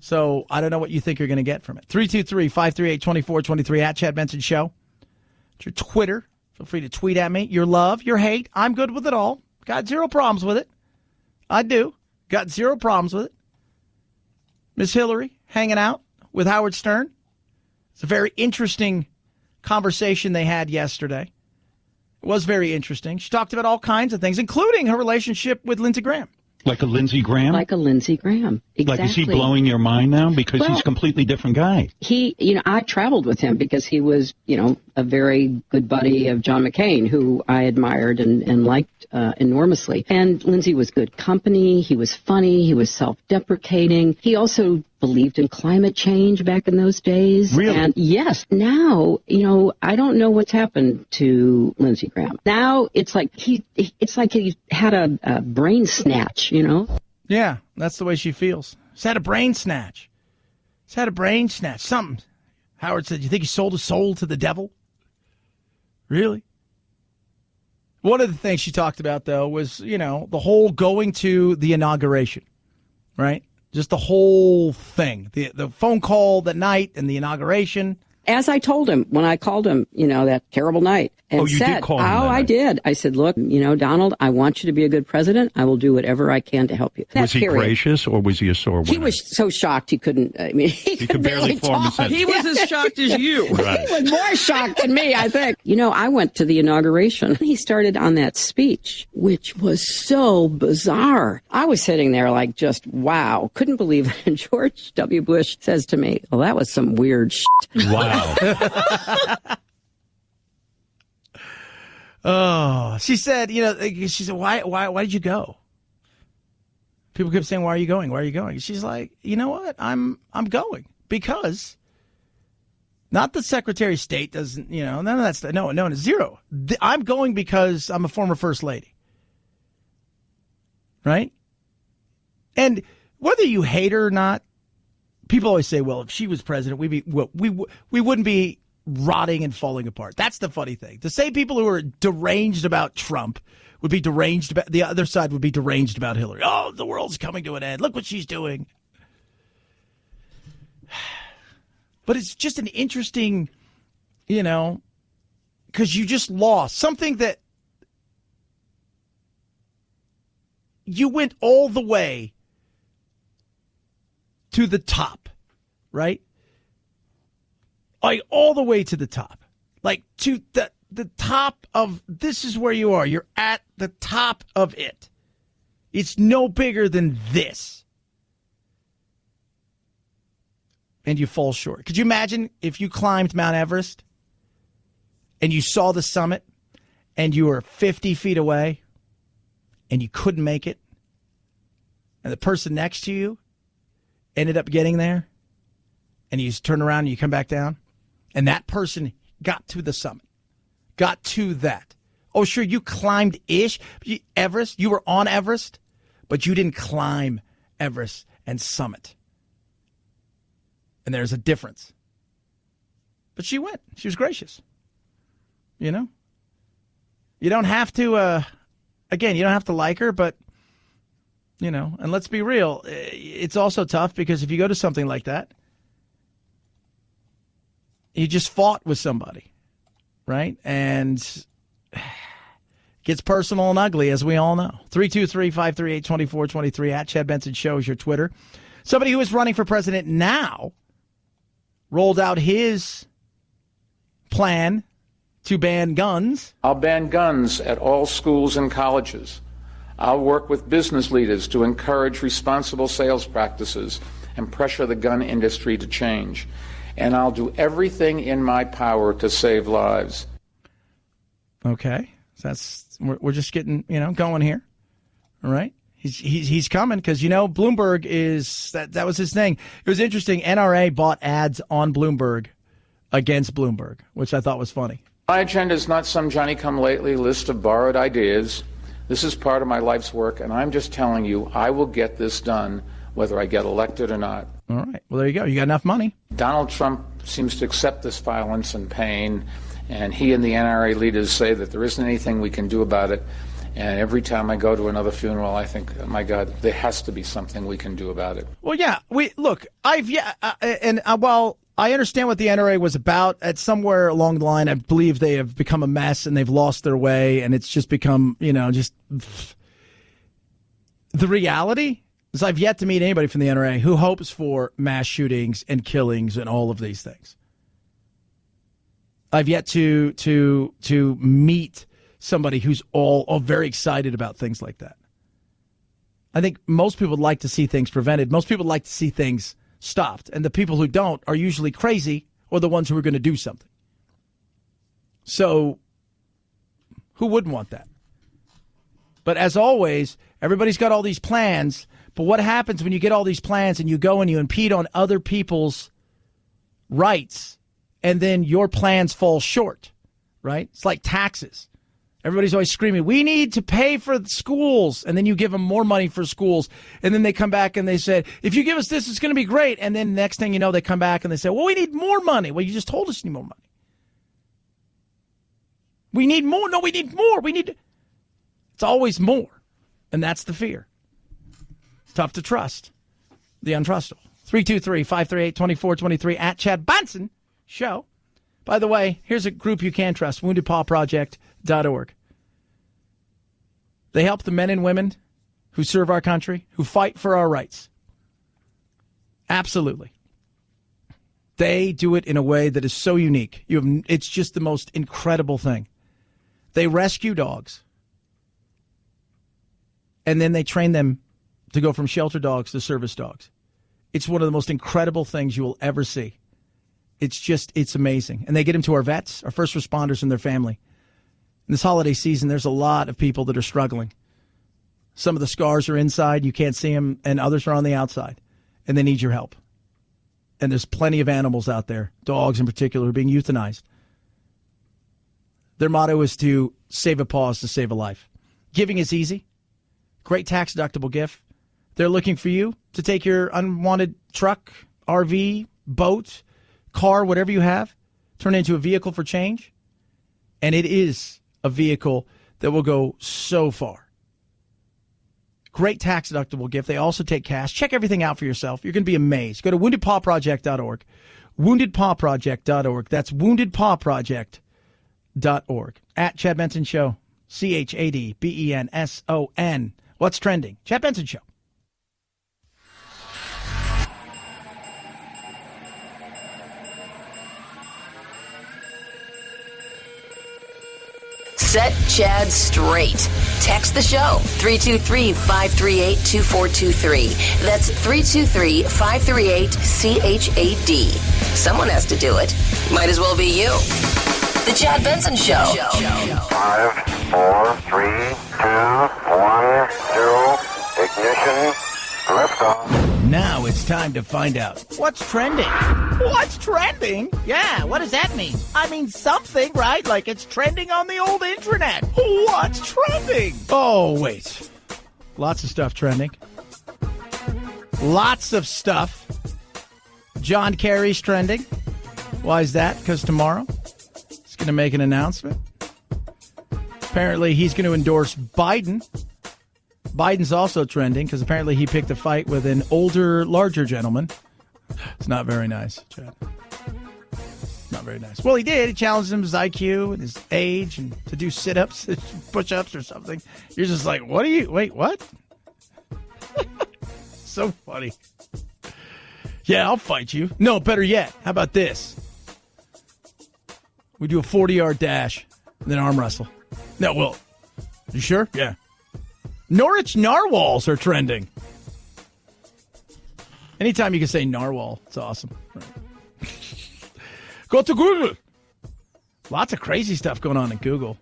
So I don't know what you think you're going to get from it. 323-538-2423 at Chad Benson Show. It's your Twitter. Feel free to tweet at me. Your love, your hate. I'm good with it all. Got zero problems with it. I do. Got zero problems with it. Miss Hillary hanging out with Howard Stern. It's a very interesting conversation they had yesterday. It was very interesting. She talked about all kinds of things, including her relationship with Lindsey Graham. Like a Lindsey Graham? Like a Lindsey Graham. Exactly. Like, is he blowing your mind now? Because he's a completely different guy. I traveled with him because he was, a very good buddy of John McCain, who I admired and liked enormously. And Lindsey was good company. He was funny. He was self-deprecating. He also believed in climate change back in those days. Really? And yes, now, I don't know what's happened to Lindsey Graham. Now it's like he had a brain snatch, Yeah, that's the way she feels. He's had a brain snatch. Something. Howard said, you think he sold his soul to the devil? Really? One of the things she talked about, though, was, the whole going to the inauguration, right? Just the whole thing, the phone call that night and the inauguration. As I told him when I called him, that terrible night. And you did call him that I night. did. I said, look, Donald, I want you to be a good president. I will do whatever I can to help you. Was he gracious or was he a sore winner? He was so shocked he couldn't, he could barely form a talk. sentence. He was as shocked as you. Right. He was more shocked than me, I think. I went to the inauguration. He started on that speech, which was so bizarre. I was sitting there like just, wow. Couldn't believe it. And George W. Bush says to me, well, that was some weird shit. Wow. Oh, she said, why did you go? People kept saying, why are you going? Why are you going? She's like, you know what? I'm going because not the Secretary of State doesn't, none of that stuff. No, zero. I'm going because I'm a former first lady. Right? And whether you hate her or not, people always say, well, if she was president, we wouldn't be rotting and falling apart. That's the funny thing. To say people who are deranged about Trump would be deranged about, the other side would be deranged about Hillary. Oh, the world's coming to an end. Look what she's doing. But it's just an interesting, because you just lost something that you went all the way to the top, right? Like all the way to the top, like to the top of, this is where you are. You're at the top of it. It's no bigger than this. And you fall short. Could you imagine if you climbed Mount Everest and you saw the summit and you were 50 feet away and you couldn't make it, and the person next to you ended up getting there, and you turn around and you come back down, and that person got to the summit, got to that. Oh, sure, you climbed Everest. You were on Everest, but you didn't climb Everest and summit. And there's a difference. But she went. She was gracious. You don't have to, again, you don't have to like her, but, and let's be real, it's also tough because if you go to something like that, you just fought with somebody, right? And it gets personal and ugly, as we all know. 323-538-2423 at Chad Benson Show is your Twitter. Somebody who is running for president now rolled out his plan to ban guns. I'll ban guns at all schools and colleges. I'll work with business leaders to encourage responsible sales practices and pressure the gun industry to change. And I'll do everything in my power to save lives. Okay. So we're just getting, going here. All right. He's coming because, Bloomberg is, that was his thing. It was interesting. NRA bought ads on Bloomberg against Bloomberg, which I thought was funny. My agenda is not some Johnny-come-lately list of borrowed ideas. This is part of my life's work, and I'm just telling you, I will get this done whether I get elected or not. All right. Well, there you go. You got enough money. Donald Trump seems to accept this violence and pain, and he and the NRA leaders say that there isn't anything we can do about it. And every time I go to another funeral, I think, oh my God, there has to be something we can do about it. Well, yeah. While I understand what the NRA was about, at somewhere along the line, I believe they have become a mess and they've lost their way, and it's just become, just the reality is I've yet to meet anybody from the NRA who hopes for mass shootings and killings and all of these things. I've yet to meet somebody who's all very excited about things like that. I think most people would like to see things prevented. Most people like to see things stopped. And the people who don't are usually crazy or the ones who are going to do something. So who wouldn't want that? But as always, everybody's got all these plans. But what happens when you get all these plans and you go and you impede on other people's rights and then your plans fall short, right? It's like taxes. Everybody's always screaming, we need to pay for the schools. And then you give them more money for schools. And then they come back and they said, if you give us this, it's going to be great. And then next thing you know, they come back and they say, well, we need more money. Well, you just told us you need more money. We need more. No, we need more. It's always more. And that's the fear. It's tough to trust the untrustable. 323-538-2423 at Chad Benson Show. By the way, here's a group you can trust, WoundedPawProject.org. They help the men and women who serve our country, who fight for our rights. Absolutely. They do it in a way that is so unique. It's just the most incredible thing. They rescue dogs, and then they train them to go from shelter dogs to service dogs. It's one of the most incredible things you will ever see. It's amazing. And they get them to our vets, our first responders, and their family. In this holiday season, there's a lot of people that are struggling. Some of the scars are inside, you can't see them, and others are on the outside, and they need your help. And there's plenty of animals out there, dogs in particular, who are being euthanized. Their motto is to save a paw is to save a life. Giving is easy. Great tax-deductible gift. They're looking for you to take your unwanted truck, RV, boat, car, whatever you have, turn it into a vehicle for change. And it is a vehicle that will go so far. Great tax-deductible gift. They also take cash. Check everything out for yourself. You're going to be amazed. Go to woundedpawproject.org. Woundedpawproject.org. That's woundedpawproject.org. At Chad Benson Show. ChadBenson. What's trending? Chad Benson Show. Set Chad straight. Text the show, 323-538-2423. That's 323-538-CHAD. Someone has to do it. Might as well be you. The Chad Benson Show. 5, 4, 3, 2, 1, 0. Ignition. Liftoff. Now it's time to find out what's trending. What's trending? Yeah, what does that mean? I mean something, right? Like it's trending on the old internet. What's trending? Oh, wait. Lots of stuff trending. Lots of stuff. John Kerry's trending. Why is that? Because tomorrow he's going to make an announcement. Apparently he's going to endorse Biden. Biden's also trending because apparently he picked a fight with an older, larger gentleman. It's not very nice, Chad. Not very nice. Well, he did. He challenged him his IQ and his age and to do sit-ups, push-ups or something. You're just like, wait, what? So funny. Yeah, I'll fight you. No, better yet. How about this? We do a 40-yard dash and then arm wrestle. No, well, you sure? Yeah. Norwich narwhals are trending. Anytime you can say narwhal, it's awesome. Right. Go to Google. Lots of crazy stuff going on in Google.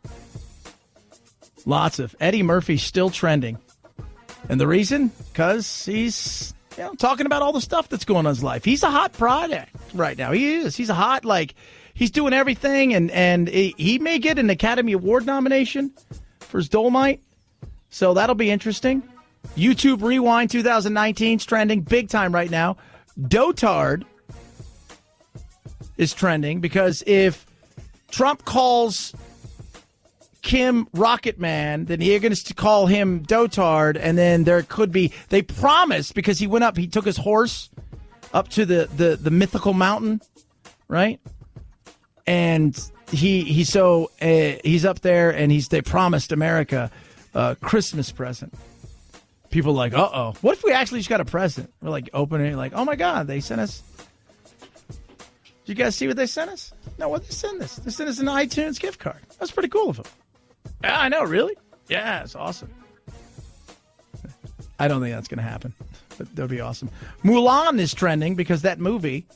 Lots of. Eddie Murphy still trending. And the reason? Because he's talking about all the stuff that's going on in his life. He's a hot product right now. He is. He's a hot, he's doing everything. And he may get an Academy Award nomination for his Dolomite. So that'll be interesting. YouTube Rewind 2019 is trending big time right now. Dotard is trending because if Trump calls Kim Rocket Man, then you're going to call him Dotard, and then there could be, they promised, because he took his horse up to the mythical mountain, right? And he's up there, and they promised America a Christmas present. People are like, uh-oh. What if we actually just got a present? We're like opening it, like, oh my God, they sent us. Did you guys see what they sent us? No, what did they send us? They sent us an iTunes gift card. That's pretty cool of them. Yeah, I know, really? Yeah, it's awesome. I don't think that's going to happen, but that'll be awesome. Mulan is trending because that movie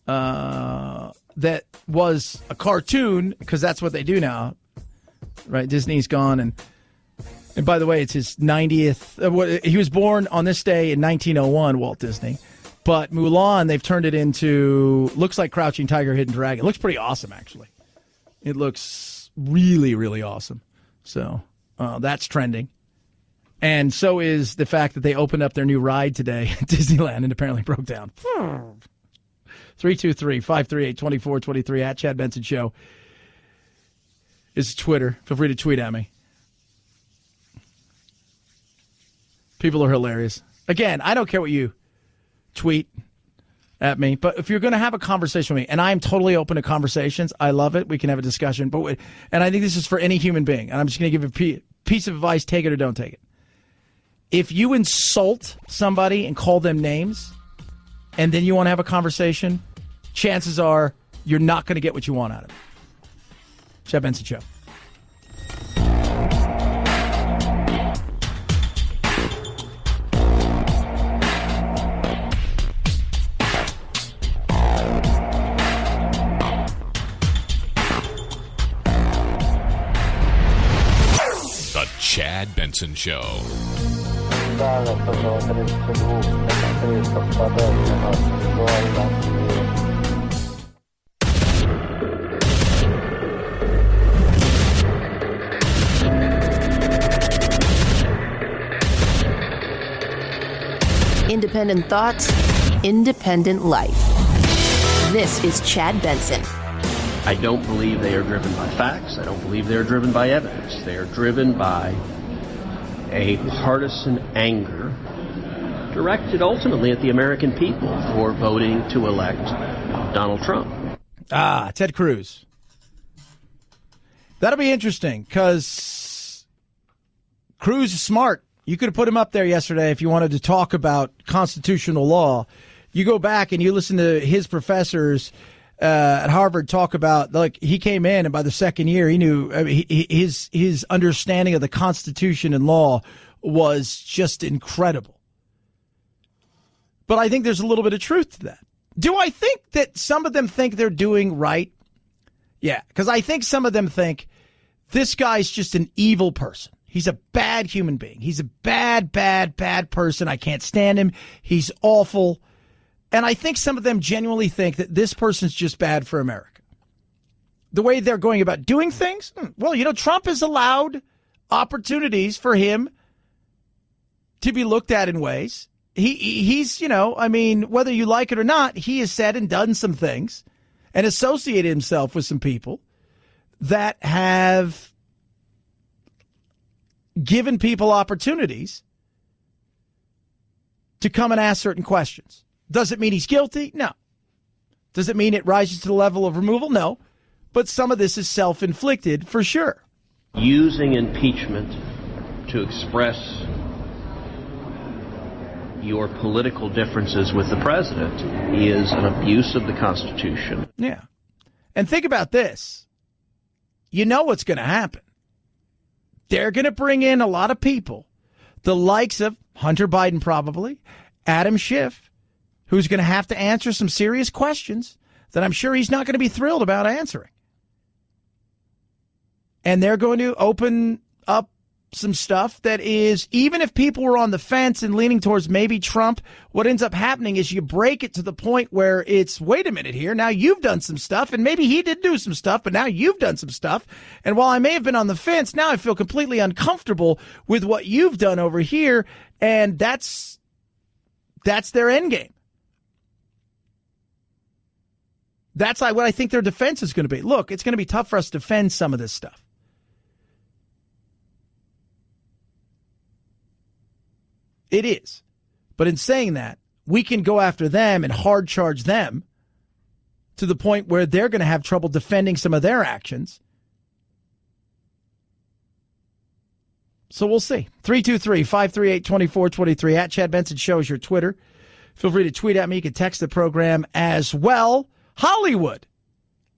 that was a cartoon, because that's what they do now, right? Disney's gone, and by the way, it's his 90th. He was born on this day in 1901, Walt Disney. But Mulan, they've turned it into, looks like Crouching Tiger, Hidden Dragon. It looks pretty awesome, actually. It looks really, really awesome. So that's trending. And so is the fact that they opened up their new ride today at Disneyland and apparently broke down. 323-538-2423 at Chad Benson Show is Twitter. Feel free to tweet at me. People are hilarious. Again, I don't care what you tweet at me, but if you're going to have a conversation with me, and I am totally open to conversations, I love it. We can have a discussion, and I think this is for any human being, and I'm just going to give a piece of advice, take it or don't take it. If you insult somebody and call them names, and then you want to have a conversation, chances are you're not going to get what you want out of it. Chad Benson Show. Chad Benson Show. Independent thoughts, independent life. This is Chad Benson. I don't believe they are driven by facts. I don't believe they are driven by evidence. They are driven by a partisan anger directed ultimately at the American people for voting to elect Donald Trump. Ted Cruz. That'll be interesting because Cruz is smart. You could have put him up there yesterday if you wanted to talk about constitutional law. You go back and you listen to his professors at Harvard talk about, like, he came in and by the second year he knew his understanding of the Constitution and law was just incredible. But I think there's a little bit of truth to that. Do I think that some of them think they're doing right? Yeah, because I think some of them think this guy's just an evil person. He's a bad human being. He's a bad person. I can't stand him. He's awful. And I think some of them genuinely think that this person's just bad for America. The way they're going about doing things, well, Trump has allowed opportunities for him to be looked at in ways. He's, whether you like it or not, he has said and done some things and associated himself with some people that have given people opportunities to come and ask certain questions. Does it mean he's guilty? No. Does it mean it rises to the level of removal? No. But some of this is self-inflicted for sure. Using impeachment to express your political differences with the president is an abuse of the Constitution. Yeah. And think about this. You know what's going to happen. They're going to bring in a lot of people, the likes of Hunter Biden probably, Adam Schiff, who's going to have to answer some serious questions that I'm sure he's not going to be thrilled about answering. And they're going to open up some stuff that is, even if people were on the fence and leaning towards maybe Trump, what ends up happening is you break it to the point where it's, wait a minute here, now you've done some stuff, and maybe he did do some stuff, but now you've done some stuff. And while I may have been on the fence, now I feel completely uncomfortable with what you've done over here, and that's their end game. That's what I think their defense is going to be. Look, it's going to be tough for us to defend some of this stuff. It is. But in saying that, we can go after them and hard charge them to the point where they're going to have trouble defending some of their actions. So we'll see. 323-538-2423 at Chad Benson Show is your Twitter. Feel free to tweet at me. You can text the program as well. Hollywood,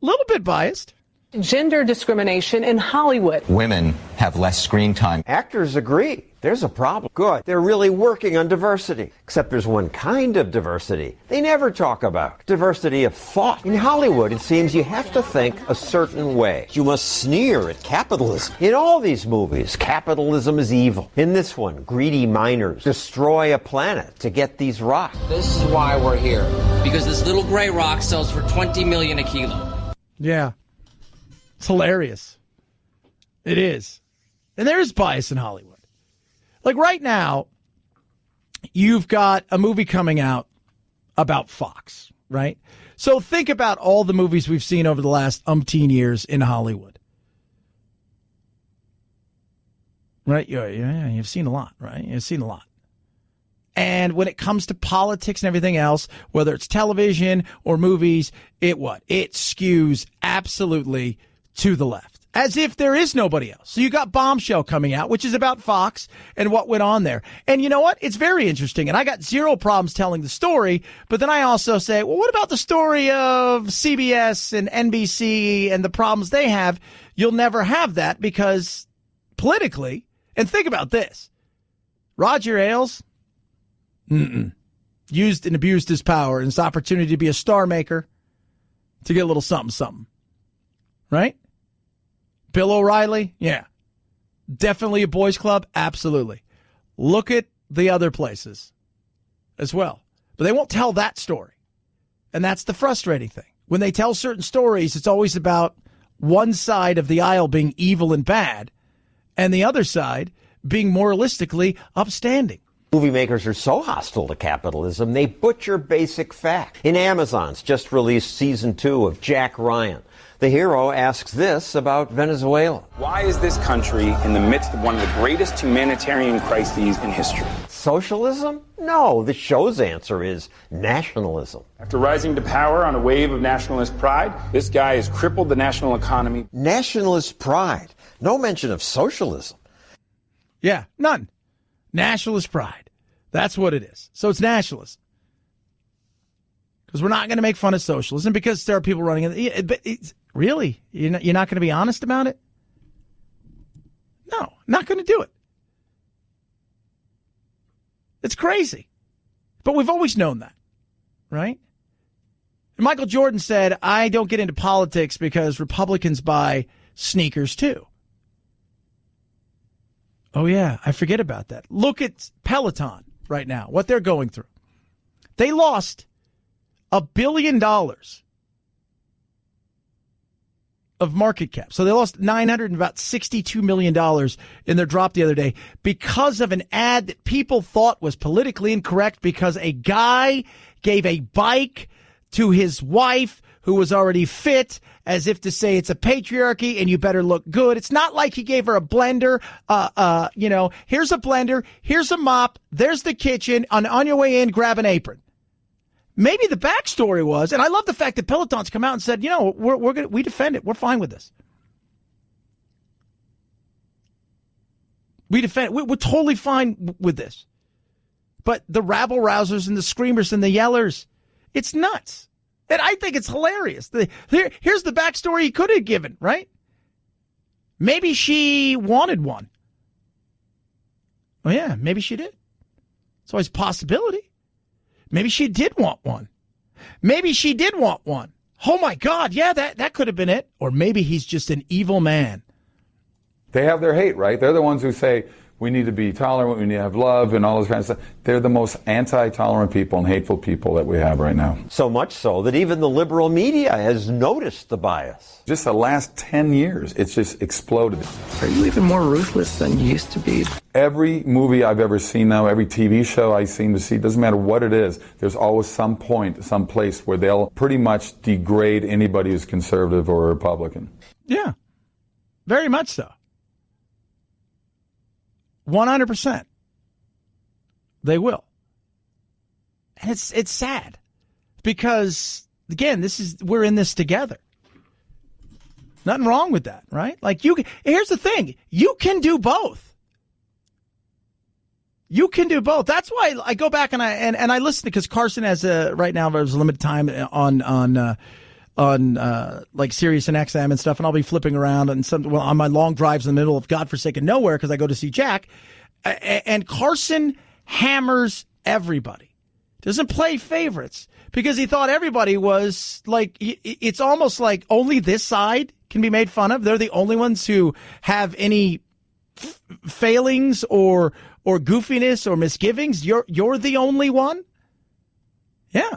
a little bit biased. Gender discrimination in Hollywood. Women have less screen time. Actors agree. There's a problem. Good. They're really working on diversity. Except there's one kind of diversity they never talk about. Diversity of thought. In Hollywood, it seems you have to think a certain way. You must sneer at capitalism. In all these movies, capitalism is evil. In this one, greedy miners destroy a planet to get these rocks. This is why we're here. Because this little gray rock sells for $20 million a kilo. Yeah. It's hilarious. It is. And there is bias in Hollywood. Like right now, you've got a movie coming out about Fox, right? So think about all the movies we've seen over the last umpteen years in Hollywood. Right? Yeah, you've seen a lot, right? You've seen a lot. And when it comes to politics and everything else, whether it's television or movies, it skews absolutely to the left. As if there is nobody else. So you got Bombshell coming out, which is about Fox and what went on there. And you know what? It's very interesting. And I got zero problems telling the story. But then I also say, well, what about the story of CBS and NBC and the problems they have? You'll never have that because politically, and think about this. Roger Ailes, used and abused his power and his opportunity to be a star maker to get a little something. Right? Bill O'Reilly, yeah. Definitely a boys club, absolutely. Look at the other places as well. But they won't tell that story. And that's the frustrating thing. When they tell certain stories, it's always about one side of the aisle being evil and bad and the other side being moralistically upstanding. Movie makers are so hostile to capitalism, they butcher basic facts. In Amazon's just released season 2 of Jack Ryan, the hero asks this about Venezuela. Why is this country in the midst of one of the greatest humanitarian crises in history? Socialism? No, the show's answer is nationalism. After rising to power on a wave of nationalist pride, this guy has crippled the national economy. Nationalist pride. No mention of socialism. Yeah, none. Nationalist pride. That's what it is. So it's nationalism. Because we're not going to make fun of socialism because there are people running it. But really? You're not going to be honest about it? No, not going to do it. It's crazy. But we've always known that, right? And Michael Jordan said, I don't get into politics because Republicans buy sneakers too. Oh, yeah, I forget about that. Look at Peloton right now, what they're going through. They lost $1 billion of market cap. So they lost $962 million in their drop the other day because of an ad that people thought was politically incorrect because a guy gave a bike to his wife who was already fit, as if to say it's a patriarchy and you better look good. It's not like he gave her a blender. Here's a blender, here's a mop, there's the kitchen. On your way in, grab an apron. Maybe the backstory was, and I love the fact that Peloton's come out and said, we defend it. We're fine with this. We defend it. We're totally fine with this. But the rabble-rousers and the screamers and the yellers, it's nuts. And I think it's hilarious. Here's the backstory he could have given, right? Maybe she wanted one. Oh, yeah, maybe she did. It's always a possibility. Maybe she did want one. Maybe she did want one. Oh, my God. Yeah, that could have been it. Or maybe he's just an evil man. They have their hate, right? They're the ones who say we need to be tolerant, we need to have love and all this kind of stuff. They're the most anti-tolerant people and hateful people that we have right now. So much so that even the liberal media has noticed the bias. Just the last 10 years, it's just exploded. Are you even more ruthless than you used to be? Every movie I've ever seen now, every TV show I seem to see, doesn't matter what it is, there's always some point, some place where they'll pretty much degrade anybody who's conservative or Republican. Yeah, very much so. 100%. They will. And it's sad because, again, we're in this together. Nothing wrong with that, right? Like here's the thing. You can do both. You can do both. That's why I go back and I listen because Carson has right now there's a limited time on like Sirius and XM and stuff, and I'll be flipping around on my long drives in the middle of godforsaken nowhere because I go to see Jack. And Carson hammers everybody. Doesn't play favorites because he thought everybody was like, it's almost like only this side can be made fun of. They're the only ones who have any failings or goofiness or misgivings. You're the only one. Yeah.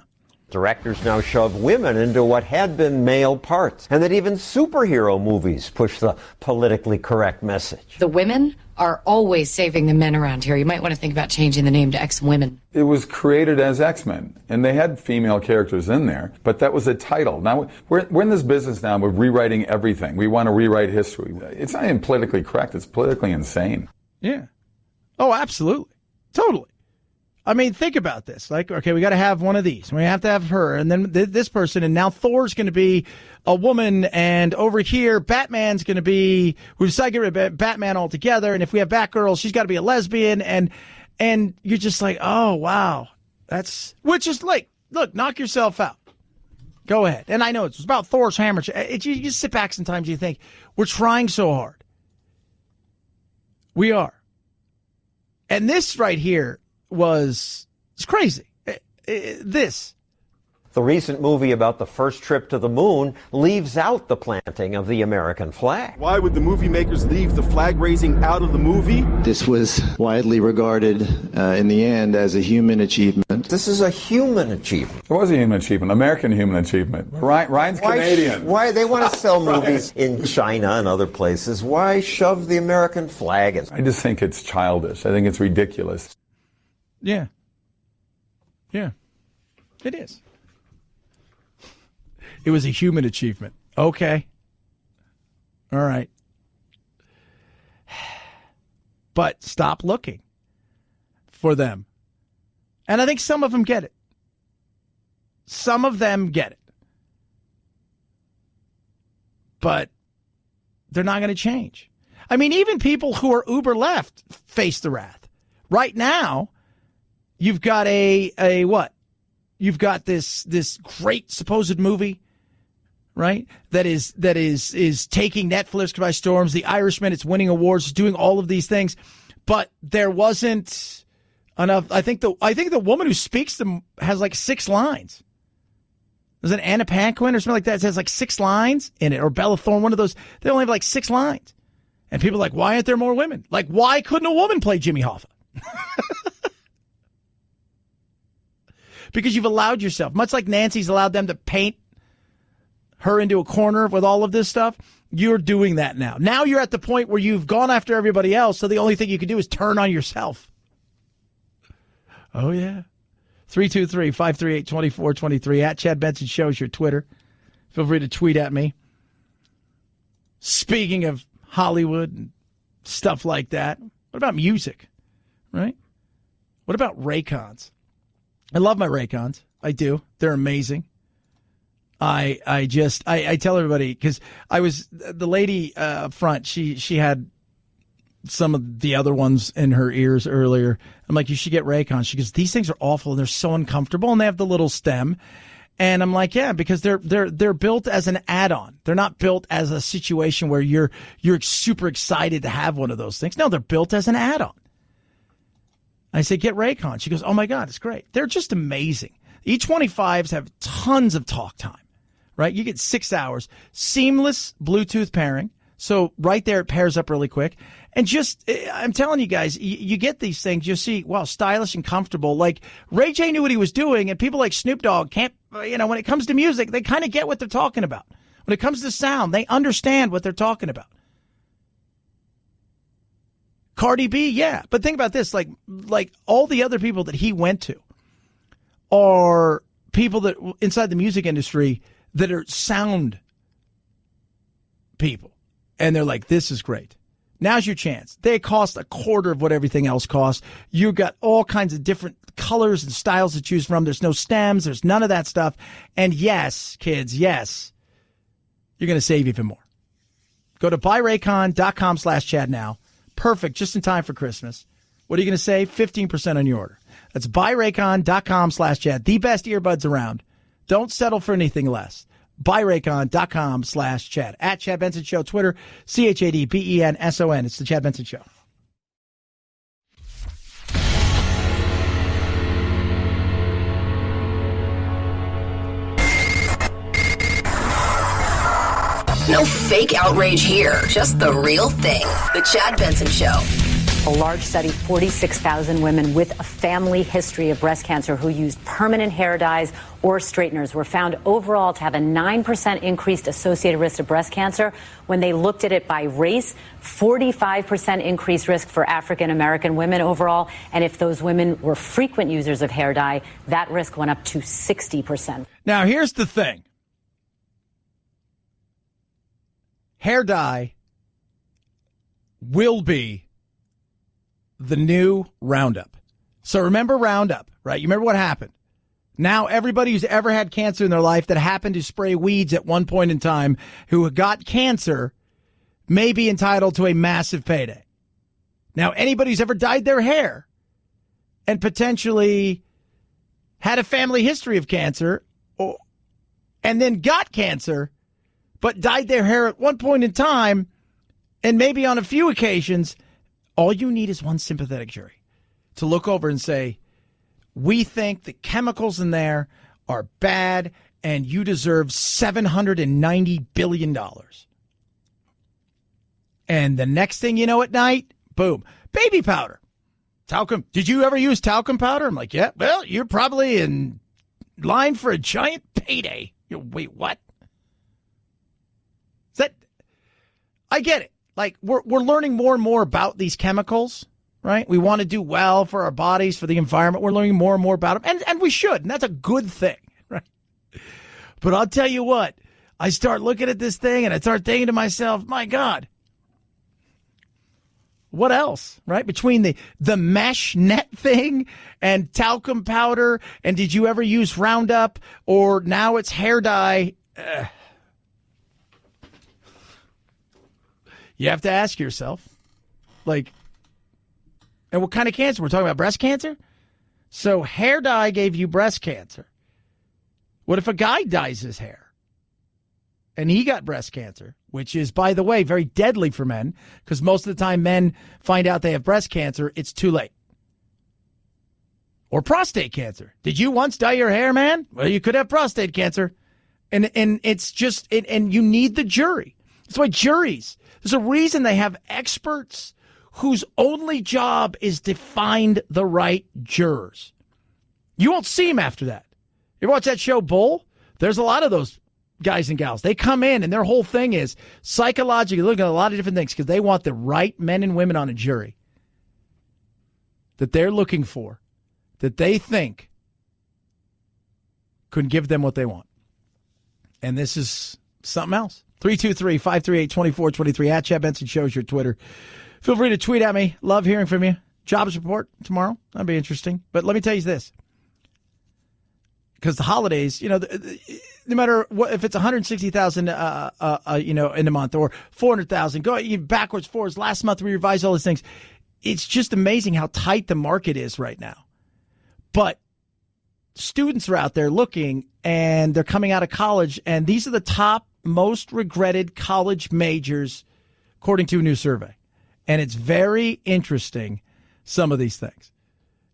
Directors now shove women into what had been male parts, and that even superhero movies push the politically correct message. The women are always saving the men around here. You might want to think about changing the name to X-Women. It was created as X-Men, and they had female characters in there, but that was a title. Now, we're in this business now of rewriting everything. We want to rewrite history. It's not even politically correct. It's politically insane. Yeah. Oh, absolutely. Totally. I mean, think about this. Like, okay, we got to have one of these. We have to have her, and then this person, and now Thor's going to be a woman, and over here, Batman's going to be. We've decided to get rid of Batman altogether, and if we have Batgirl, she's got to be a lesbian, and you're just like, oh wow, which is like, look, knock yourself out. Go ahead. And I know it's about Thor's hammer. You just sit back sometimes. You think we're trying so hard. We are, and this right here. It's crazy. The recent movie about the first trip to the moon leaves out the planting of the American flag. Why would the movie makers leave the flag raising out of the movie? This was widely regarded in the end as a human achievement. This is a human achievement. It was a human achievement, American human achievement. Ryan's Canadian. Why they want to sell movies in China and other places? Why shove the American flag in? I just think it's childish. I think it's ridiculous. Yeah. Yeah. It is. It was a human achievement. Okay. All right. But stop looking for them. And I think some of them get it. Some of them get it. But they're not going to change. I mean, even people who are uber left face the wrath. Right now, you've got a what? You've got this great supposed movie, right? That is taking Netflix by storms. The Irishman, it's winning awards, it's doing all of these things, but there wasn't enough. I think the woman who speaks them has like 6 lines. Is it Anna Paquin or something like that? It has like 6 lines in it, or Bella Thorne, one of those. They only have like 6 lines, and people are like, why aren't there more women? Like, why couldn't a woman play Jimmy Hoffa? Because you've allowed yourself, much like Nancy's allowed them to paint her into a corner with all of this stuff, you're doing that now. Now you're at the point where you've gone after everybody else, so the only thing you can do is turn on yourself. Oh, yeah. 323-538-2423. At Chad Benson Show is your Twitter. Feel free to tweet at me. Speaking of Hollywood and stuff like that, what about music, right? What about Raycons? I love my Raycons. I do. They're amazing. I tell everybody, because I was, the lady up front, she had some of the other ones in her ears earlier. I'm like, you should get Raycons. She goes, these things are awful and they're so uncomfortable, and they have the little stem. And I'm like, yeah, because they're built as an add-on. They're not built as a situation where you're super excited to have one of those things. No, they're built as an add-on. I say, get Raycons. She goes, oh my God, it's great. They're just amazing. E25s have tons of talk time, right? You get 6 hours, seamless Bluetooth pairing. So right there, it pairs up really quick. And just, I'm telling you guys, you get these things, you see, wow, stylish and comfortable. Like, Ray J knew what he was doing, and people like Snoop Dogg can't, when it comes to music, they kind of get what they're talking about. When it comes to sound, they understand what they're talking about. Cardi B, yeah. But think about this, like all the other people that he went to are people that inside the music industry that are sound people. And they're like, this is great. Now's your chance. They cost a quarter of what everything else costs. You've got all kinds of different colors and styles to choose from. There's no stems. There's none of that stuff. And yes, kids, yes, you're going to save even more. Go to buyraycon.com/Chad now. Perfect. Just in time for Christmas. What are you going to save? 15% on your order. That's buyraycon.com/Chad. The best earbuds around. Don't settle for anything less. buyraycon.com/Chad. At Chad Benson Show, Twitter, ChadBenson. It's the Chad Benson Show. No fake outrage here, just the real thing. The Chad Benson Show. A large study, 46,000 women with a family history of breast cancer who used permanent hair dyes or straighteners were found overall to have a 9% increased associated risk of breast cancer. When they looked at it by race, 45% increased risk for African American women overall. And if those women were frequent users of hair dye, that risk went up to 60%. Now, here's the thing. Hair dye will be the new Roundup. So remember Roundup, right? You remember what happened. Now everybody who's ever had cancer in their life that happened to spray weeds at one point in time who got cancer may be entitled to a massive payday. Now anybody who's ever dyed their hair and potentially had a family history of cancer and then got cancer but dyed their hair at one point in time and maybe on a few occasions, all you need is one sympathetic jury to look over and say, we think the chemicals in there are bad and you deserve $790 billion. And the next thing you know at night, boom, baby powder. Talcum. Did you ever use talcum powder? I'm like, yeah, well, you're probably in line for a giant payday. Wait, what? I get it. Like, we're learning more and more about these chemicals, right? We want to do well for our bodies, for the environment. We're learning more and more about them, and we should, and that's a good thing, right? But I'll tell you what, I start looking at this thing, and I start thinking to myself, my God, what else, right? Between the mesh net thing and talcum powder, and did you ever use Roundup, or now it's hair dye? You have to ask yourself, like, and what kind of cancer? We're talking about breast cancer? So hair dye gave you breast cancer. What if a guy dyes his hair and he got breast cancer, which is, by the way, very deadly for men, because most of the time men find out they have breast cancer, it's too late. Or prostate cancer. Did you once dye your hair, man? Well, you could have prostate cancer. And it's just, and you need the jury. That's why juries, there's a reason they have experts whose only job is to find the right jurors. You won't see them after that. You ever watch that show, Bull? There's a lot of those guys and gals. They come in and their whole thing is psychologically looking at a lot of different things because they want the right men and women on a jury that they're looking for, that they think could give them what they want. And this is something else. 323-538-2423 at Chad Benson Shows your Twitter. Feel free to tweet at me. Love hearing from you. Jobs report tomorrow. That'd be interesting. But let me tell you this. Because the holidays, no matter what, if it's 160,000, in a month or 400,000, go backwards, forwards. Last month we revised all these things. It's just amazing how tight the market is right now. But students are out there looking, and they're coming out of college, and these are the top most regretted college majors, according to a new survey. And it's very interesting, some of these things.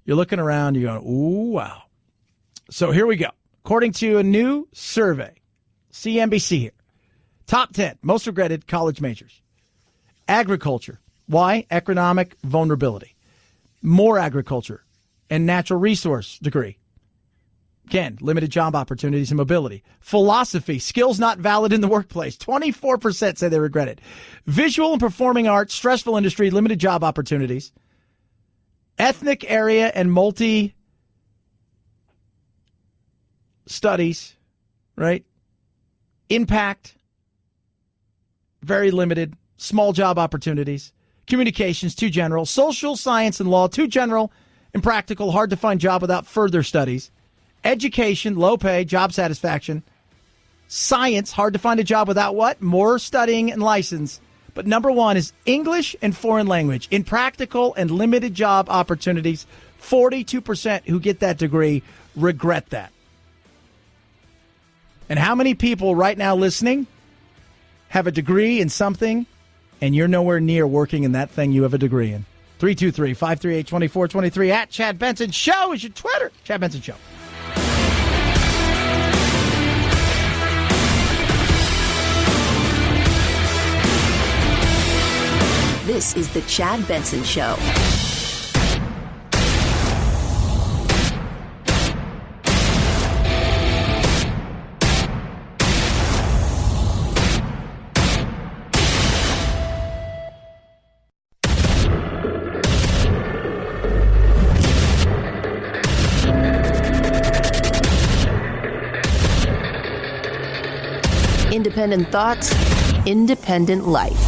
You're looking around, you're going, ooh, wow. So here we go. According to a new survey, CNBC here, top 10 most regretted college majors. Agriculture. Why? Economic vulnerability. More agriculture and natural resource degree. Again, limited job opportunities and mobility. Philosophy, skills not valid in the workplace. 24% say they regret it. Visual and performing arts, stressful industry, limited job opportunities. Ethnic area and multi-studies, right? Impact, very limited. Small job opportunities. Communications, too general. Social science and law, too general and practical. Hard to find job without further studies. Education, low pay, job satisfaction. Science, hard to find a job without what? More studying and license. But number one is English and foreign language. In practical and limited job opportunities, 42% who get that degree regret that. And how many people right now listening have a degree in something and you're nowhere near working in that thing you have a degree in? 323-538-2423 at Chad Benson Show is your Twitter. Chad Benson Show. This is the Chad Benson Show. Independent thoughts, independent life.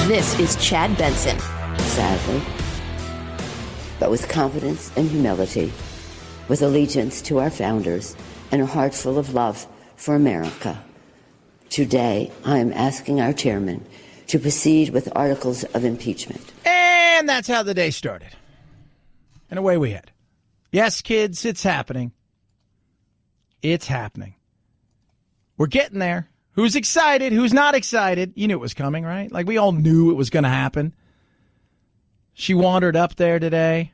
This is Chad Benson. Sadly, but with confidence and humility, with allegiance to our founders and a heart full of love for America, today I am asking our chairman to proceed with articles of impeachment. And that's how the day started. And away we head. Yes, kids, it's happening. It's happening. We're getting there. Who's excited? Who's not excited? You knew it was coming, right? Like, we all knew it was going to happen. She wandered up there today.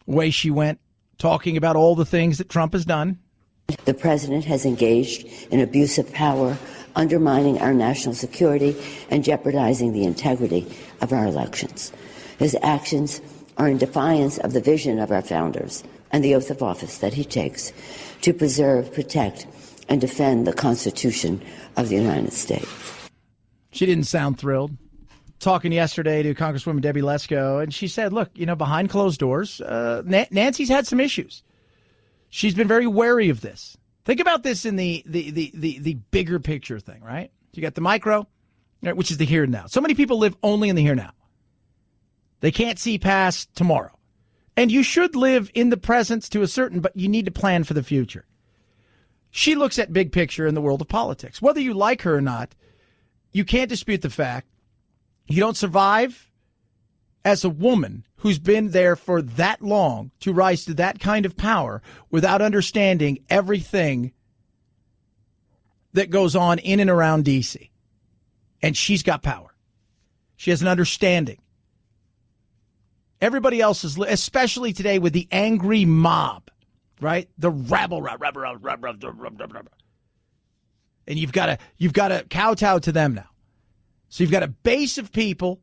Away she went, talking about all the things that Trump has done. The president has engaged in abuse of power, undermining our national security and jeopardizing the integrity of our elections. His actions are in defiance of the vision of our founders and the oath of office that he takes to preserve, protect, and defend the Constitution of the United States. She didn't sound thrilled. talking yesterday to Congresswoman Debbie Lesko, and she said, look, behind closed doors, Nancy's had some issues. She's been very wary of this. Think about this in the bigger picture thing, right? You got the micro, which is the here and now. So many people live only in the here now. They can't see past tomorrow. And you should live in the present to a certain, but you need to plan for the future. She looks at big picture in the world of politics. Whether you like her or not, you can't dispute the fact you don't survive as a woman who's been there for that long to rise to that kind of power without understanding everything that goes on in and around D.C. And she's got power. She has an understanding. Everybody else is, especially today with the angry mob, right? The rabble. And you've got to kowtow to them now. So you've got a base of people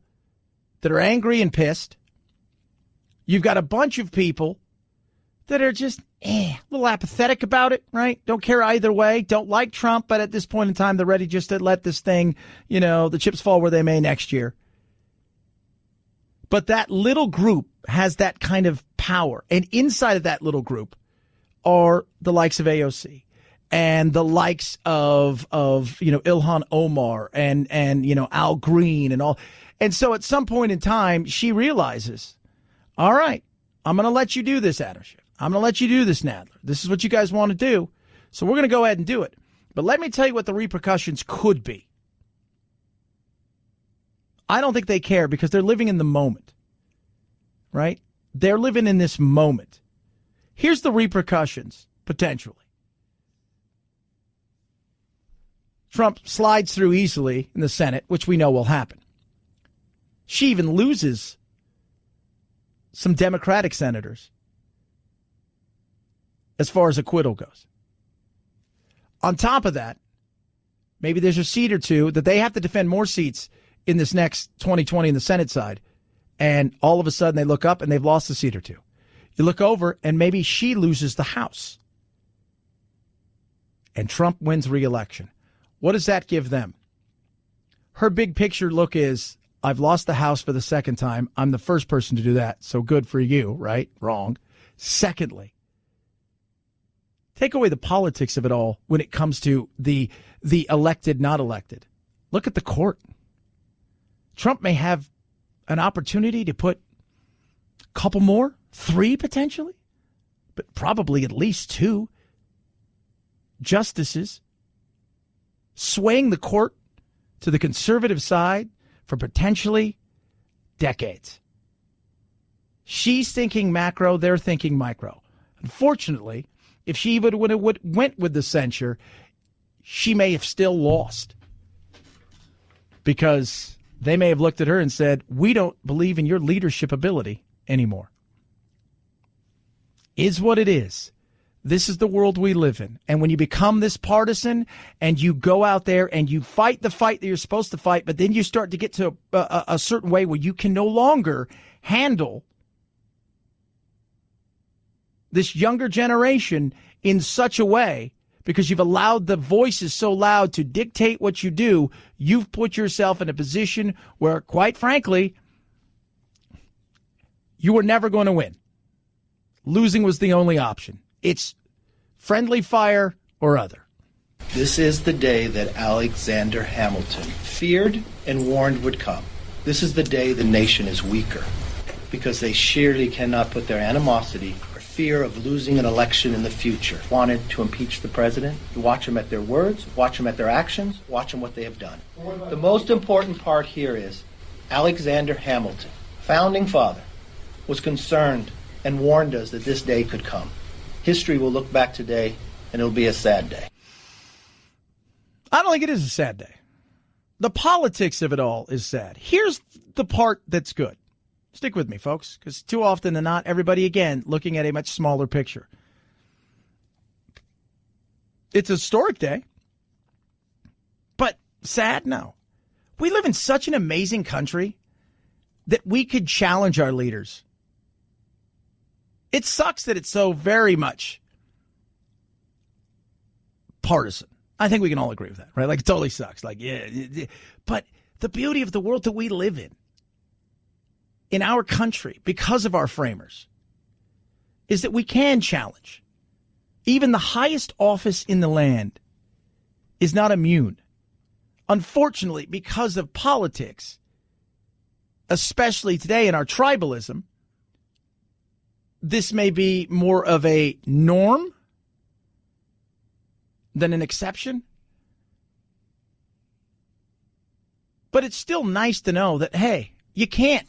that are angry and pissed. You've got a bunch of people that are just a little apathetic about it, right? Don't care either way. Don't like Trump, but at this point in time, they're ready just to let this thing, the chips fall where they may next year. But that little group has that kind of power. And inside of that little group are the likes of AOC and the likes of Ilhan Omar and Al Green and all. And so at some point in time, she realizes, all right, I'm going to let you do this, Adam Schiff. I'm going to let you do this, Nadler. This is what you guys want to do. So we're going to go ahead and do it. But let me tell you what the repercussions could be. I don't think they care because they're living in the moment, right? They're living in this moment. Here's the repercussions, potentially. Trump slides through easily in the Senate, which we know will happen. She even loses some Democratic senators as far as acquittal goes. On top of that, maybe there's a seat or two that they have to defend more seats in this next 2020 in the Senate side. And all of a sudden they look up and they've lost a seat or two. You look over and maybe she loses the House. And Trump wins re-election. What does that give them? Her big picture look is, I've lost the House for the second time. I'm the first person to do that. So good for you, right? Wrong. Secondly, take away the politics of it all when it comes to the elected, not elected. Look at the court. Trump may have an opportunity to put a couple more, 3 potentially, but probably at least 2 justices swaying the court to the conservative side for potentially decades. She's thinking macro, they're thinking micro. Unfortunately, if she would have went with the censure, she may have still lost. Because they may have looked at her and said, we don't believe in your leadership ability anymore. Is what it is. This is the world we live in. And when you become this partisan and you go out there and you fight the fight that you're supposed to fight, but then you start to get to a certain way where you can no longer handle this younger generation in such a way because you've allowed the voices so loud to dictate what you do, you've put yourself in a position where, quite frankly, you were never going to win. Losing was the only option. It's friendly fire or other. This is the day that Alexander Hamilton feared and warned would come. This is the day the nation is weaker because they surely cannot put their animosity or fear of losing an election in the future. Wanted to impeach the president. You watch them at their words, watch them at their actions, watch them what they have done. The most important part here is Alexander Hamilton, founding father, was concerned and warned us that this day could come. History will look back today, and it'll be a sad day. I don't think it is a sad day. The politics of it all is sad. Here's the part that's good. Stick with me, folks, because too often than not, everybody, again, looking at a much smaller picture. It's a historic day, but sad? No. We live in such an amazing country that we could challenge our leaders. It sucks that it's so very much partisan. I think we can all agree with that, right? Like, it totally sucks. Like, yeah. But the beauty of the world that we live in our country, because of our framers, is that we can challenge. Even the highest office in the land is not immune. Unfortunately, because of politics, especially today in our tribalism, this may be more of a norm than an exception. But it's still nice to know that, hey, you can't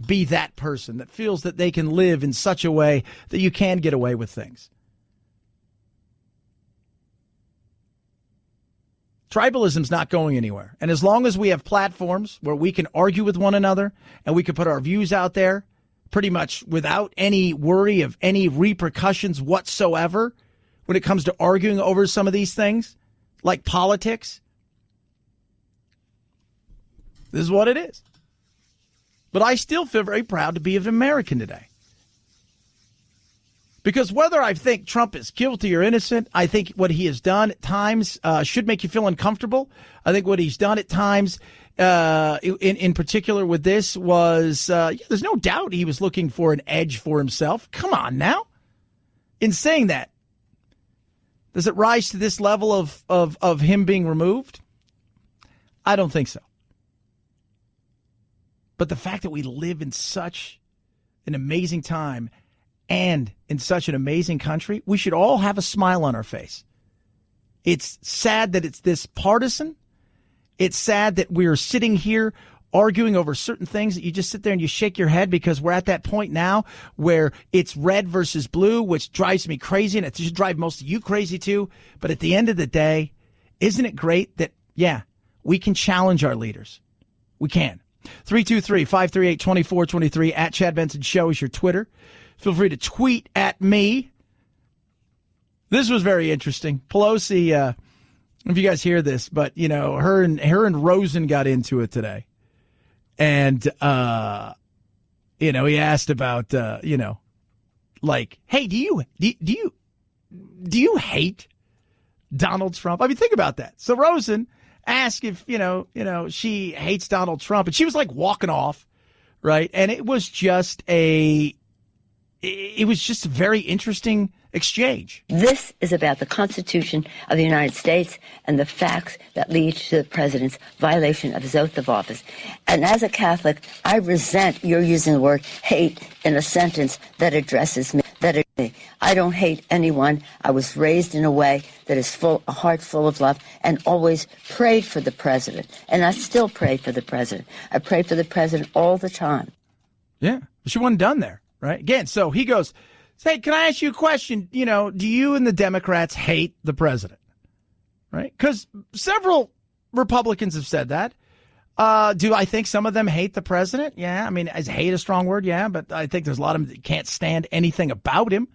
be that person that feels that they can live in such a way that you can get away with things. Tribalism's not going anywhere. And as long as we have platforms where we can argue with one another and we can put our views out there pretty much without any worry of any repercussions whatsoever when it comes to arguing over some of these things, like politics, this is what it is. But I still feel very proud to be an American today. Because whether I think Trump is guilty or innocent, I think what he has done at times should make you feel uncomfortable. I think what he's done at times, in particular with this, was there's no doubt he was looking for an edge for himself. Come on now. In saying that, does it rise to this level of him being removed? I don't think so. But the fact that we live in such an amazing time and in such an amazing country, we should all have a smile on our face. It's sad that it's this partisan. It's sad that we're sitting here arguing over certain things that you just sit there and you shake your head, because we're at that point now where it's red versus blue, which drives me crazy, and it should drive most of you crazy too. But at the end of the day, isn't it great that, yeah, we can challenge our leaders? We can. 323-538-2423 at Chad Benson Show is your Twitter. Feel free to tweet at me. This was very interesting. Pelosi, if you guys hear this, but you know, her and Rosen got into it today. And he asked about like, hey, do you hate Donald Trump? I mean, think about that. So Rosen asked if, she hates Donald Trump, and she was like walking off, right? And it was just a very interesting exchange. This is about the Constitution of the United States and the facts that lead to the president's violation of his oath of office. And as a Catholic, I resent your using the word hate in a sentence that addresses me. I don't hate anyone. I was raised in a way that is a heart full of love, and always prayed for the president. And I still pray for the president. I pray for the president all the time. Yeah, she wasn't done there, right? Again, so he goes, hey, can I ask you a question? Do you and the Democrats hate the president? Right? Because several Republicans have said that. Do I think some of them hate the president? Yeah. I mean, is hate a strong word? Yeah. But I think there's a lot of them that can't stand anything about him.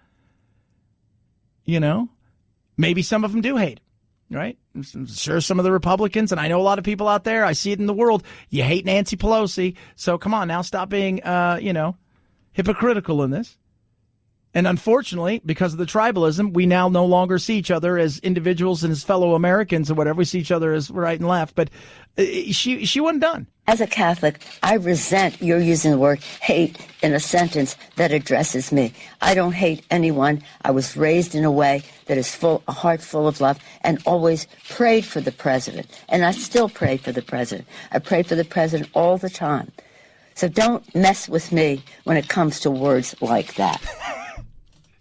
Maybe some of them do hate him, right? I'm sure some of the Republicans, and I know a lot of people out there, I see it in the world, you hate Nancy Pelosi. So come on now, stop being, hypocritical in this. And unfortunately, because of the tribalism, we now no longer see each other as individuals and as fellow Americans or whatever. We see each other as right and left. But she wasn't done. As a Catholic, I resent your using the word hate in a sentence that addresses me. I don't hate anyone. I was raised in a way that is a heart full of love, and always prayed for the president. And I still pray for the president. I pray for the president all the time. So don't mess with me when it comes to words like that.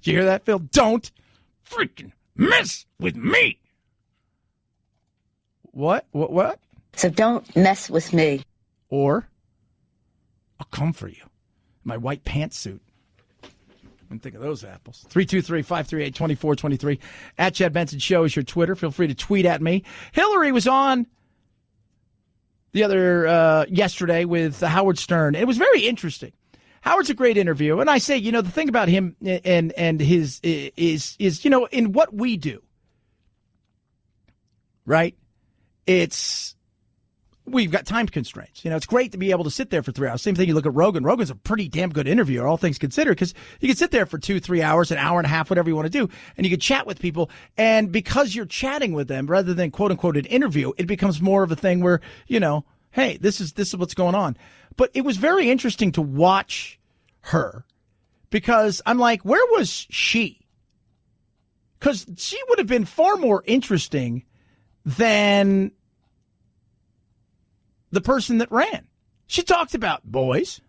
Did you hear that, Phil? Don't freaking mess with me. What? So don't mess with me. Or I'll come for you. My white pantsuit. Didn't think of those apples. 323-538-2423. At Chad Benson Show is your Twitter. Feel free to tweet at me. Hillary was on the other yesterday with Howard Stern. It was very interesting. Howard's a great interview. And I say, the thing about him and his is in what we do, right? We've got time constraints. It's great to be able to sit there for 3 hours. Same thing, you look at Rogan. Rogan's a pretty damn good interviewer, all things considered, because you can sit there for 2-3 hours, an hour and a half, whatever you want to do, and you can chat with people. And because you're chatting with them, rather than quote unquote an interview, it becomes more of a thing where, hey, this is what's going on. But it was very interesting to watch her because I'm like, where was she? Because she would have been far more interesting than the person that ran. She talked about boys.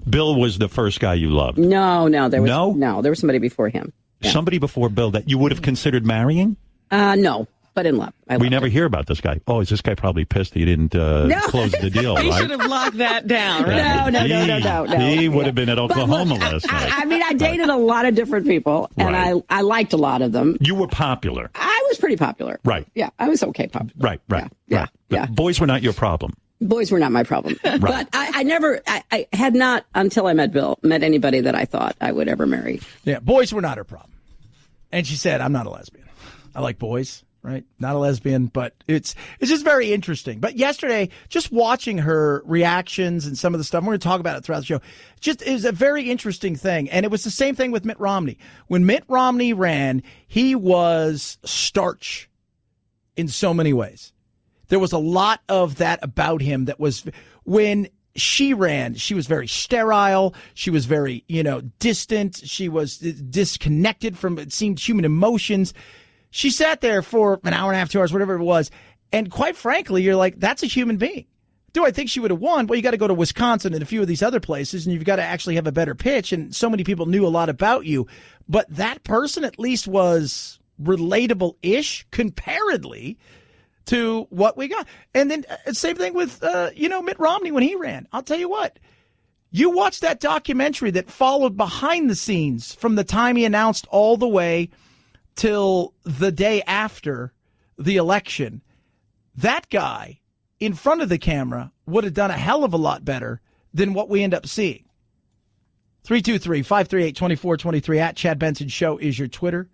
Bill was the first guy you loved. No, there was somebody before him. Yeah. Somebody before Bill that you would have considered marrying? No, but in love. We never hear about this guy. Oh, is this guy probably pissed he didn't close the deal, He right? should have locked that down, right? No. He would have been at Oklahoma last night. I mean, I dated a lot of different people, and I liked a lot of them. You were popular. I was pretty popular. Right. Yeah, I was okay popular. Right. Yeah. But boys were not your problem. Boys were not my problem. Right. But I had not, until I met Bill, met anybody that I thought I would ever marry. Yeah, boys were not her problem. And she said, I'm not a lesbian. I like boys, right? Not a lesbian, but it's just very interesting. But yesterday, just watching her reactions and some of the stuff, we're going to talk about it throughout the show, just is a very interesting thing. And it was the same thing with Mitt Romney. When Mitt Romney ran, he was starch in so many ways. There was a lot of that about him that was when she ran, she was very sterile. She was very, distant. She was disconnected from, it seemed, human emotions. She sat there for an hour and a half, 2 hours, whatever it was. And quite frankly, you're like, that's a human being. Do I think she would have won? Well, you got to go to Wisconsin and a few of these other places, and you've got to actually have a better pitch. And so many people knew a lot about you. But that person at least was relatable-ish comparedly to what we got. And then same thing with, Mitt Romney when he ran. I'll tell you what, you watch that documentary that followed behind the scenes from the time he announced all the way till the day after the election. That guy in front of the camera would have done a hell of a lot better than what we end up seeing. 323-538-2423 at Chad Benson Show is your Twitter.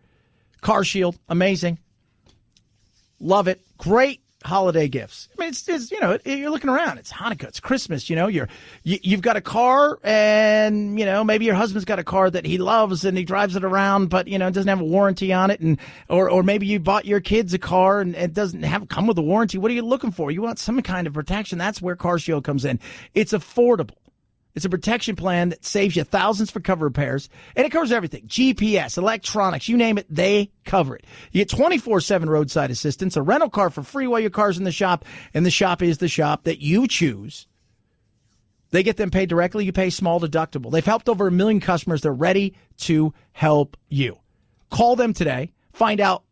Car Shield, amazing. Love it. Great holiday gifts. I mean, it's you're looking around. It's Hanukkah. It's Christmas. You've got a car, and maybe your husband's got a car that he loves and he drives it around, but doesn't have a warranty on it, and or maybe you bought your kids a car and it doesn't come with a warranty. What are you looking for? You want some kind of protection. That's where Car Shield comes in. It's affordable. It's a protection plan that saves you thousands for cover repairs, and it covers everything. GPS, electronics, you name it, they cover it. You get 24/7 roadside assistance, a rental car for free while your car's in the shop, and the shop is the shop that you choose. They get them paid directly. You pay small deductible. They've helped over 1 million customers. They're ready to help you. Call them today. Find out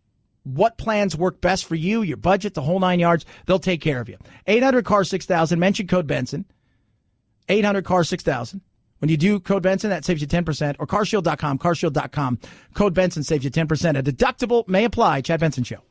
what plans work best for you, your budget, the whole 9 yards. They'll take care of you. 800-CAR-6000. Mention code Benson. 800-CAR-6000. When you do code Benson, that saves you 10%. Or carshield.com, carshield.com. Code Benson saves you 10%. A deductible may apply. Chad Benson Show.